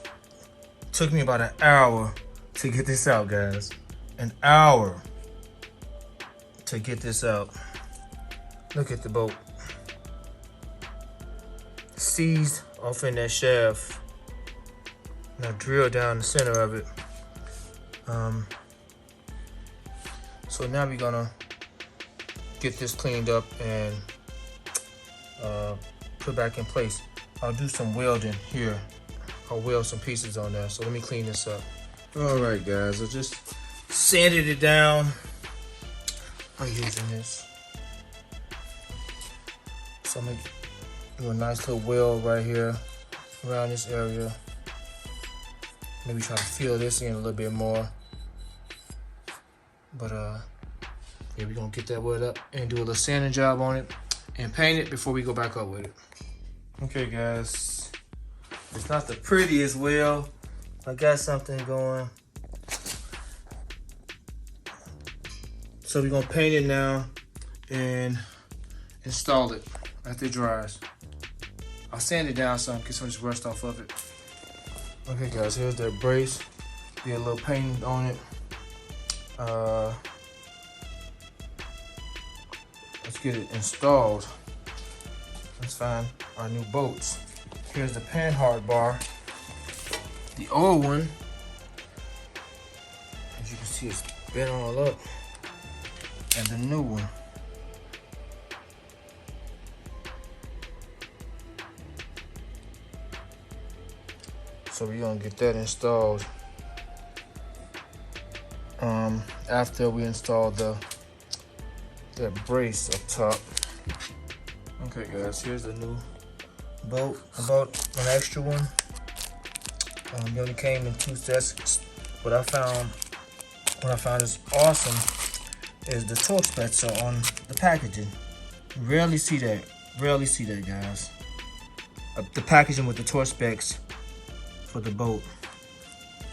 Took me about an hour to get this out, guys. An hour to get this out. Look at the bolt. Seized off in that shaft. Now drill down the center of it. So now we're gonna get this cleaned up and put back in place. I'll do some welding here. I'll weld some pieces on there. So let me clean this up. All right, guys, I just sanded it down. I'm using this. So I'm gonna do a nice little weld right here around this area. Maybe try to feel this in a little bit more. But yeah, we're gonna get that wood up and do a little sanding job on it and paint it before we go back up with it. Okay, guys. It's not the prettiest wheel. I got something going. So we're gonna paint it now and install it after it dries. I'll sand it down some, get some of this rust off of it. Okay guys, here's the brace. Did a little paint on it. Let's get it installed. Let's find our new bolts. Here's the Panhard bar. The old one, as you can see, it's bent all up. And the new one. So we're gonna get that installed after we install that brace up top. Okay guys, here's the new bolt. I bought an extra one. It only came in 2 sets. What I found is awesome is the torque specs are on the packaging. Rarely see that guys. The packaging with the torque specs for the bolt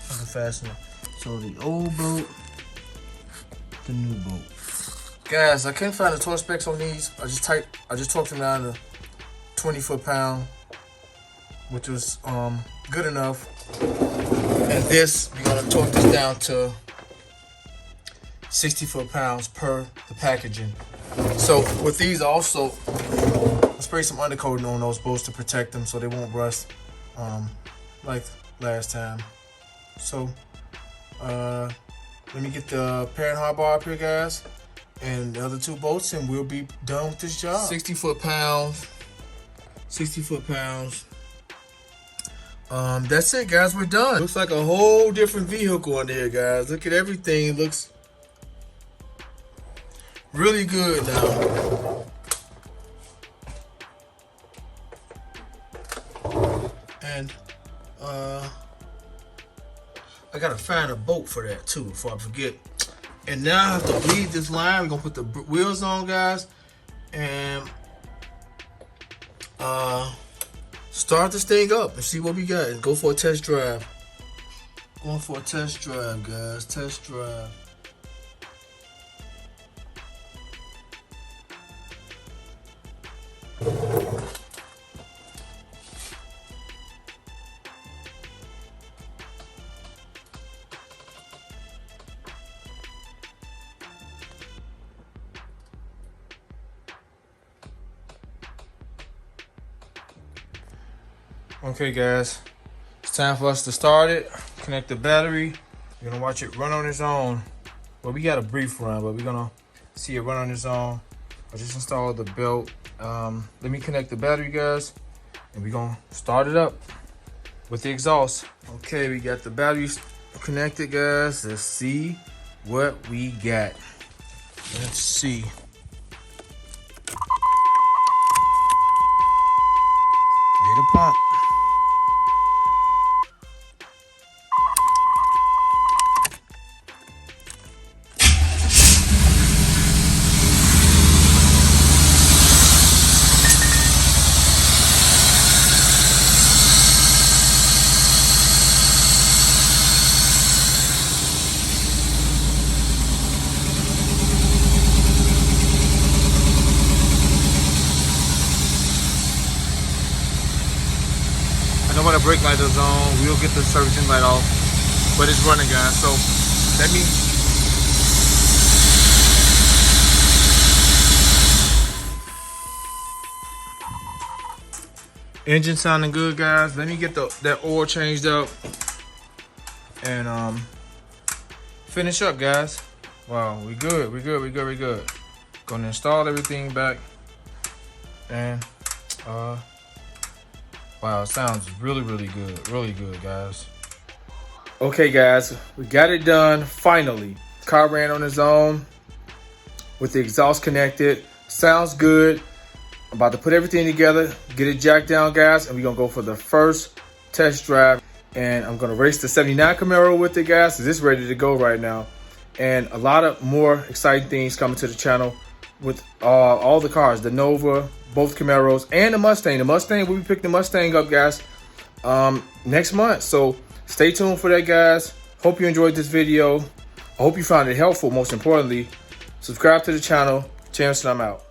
of the fastener. So the old bolt, the new bolt. Guys, I couldn't find the torque specs on these. I just torqued them down to 20 foot-pound, which was good enough. And this, we're gonna torque this down to 60 foot-pounds per the packaging. So with these also, I spray some undercoating on those bolts to protect them so they won't rust like last time. So let me get the Panhard bar up here, guys, and the other 2 bolts, and we'll be done with this job. 60 foot-pounds. 60 foot-pounds. That's it, guys. We're done. Looks like a whole different vehicle under here, guys. Look at everything. It looks really good now. And I gotta find a bolt for that too before I forget. And now I have to bleed this line. We're gonna put the wheels on, guys, and start this thing up and see what we got and go for a test drive. Going for a test drive, guys. Test drive. Okay guys, it's time for us to start it. Connect the battery. We're gonna watch it run on its own. Well, we got a brief run, but we're gonna see it run on its own. I just installed the belt. Let me connect the battery, guys, and we're gonna start it up with the exhaust. Okay, we got the batteries connected, guys. Let's see what we got. Let's see. Hit a pump. I know when the brake light is on, we'll get the servicing light off, but it's running, guys. So let me. Engine sounding good, guys. Let me get that oil changed up and finish up, guys. Wow, we good. Gonna install everything back and wow, it sounds really good, guys. Okay, guys, we got it done finally. Car ran on its own with the exhaust connected. Sounds good. I'm about to put everything together, get it jacked down, guys, and we're gonna go for the first test drive. And I'm gonna race the 79 Camaro with it, guys. So this is ready to go right now. And a lot of more exciting things coming to the channel with all the cars, the Nova, both Camaros, and the Mustang. The Mustang, we'll be picking the Mustang up, guys, next month. So stay tuned for that, guys. Hope you enjoyed this video. I hope you found it helpful, most importantly. Subscribe to the channel. Chance, and I'm out.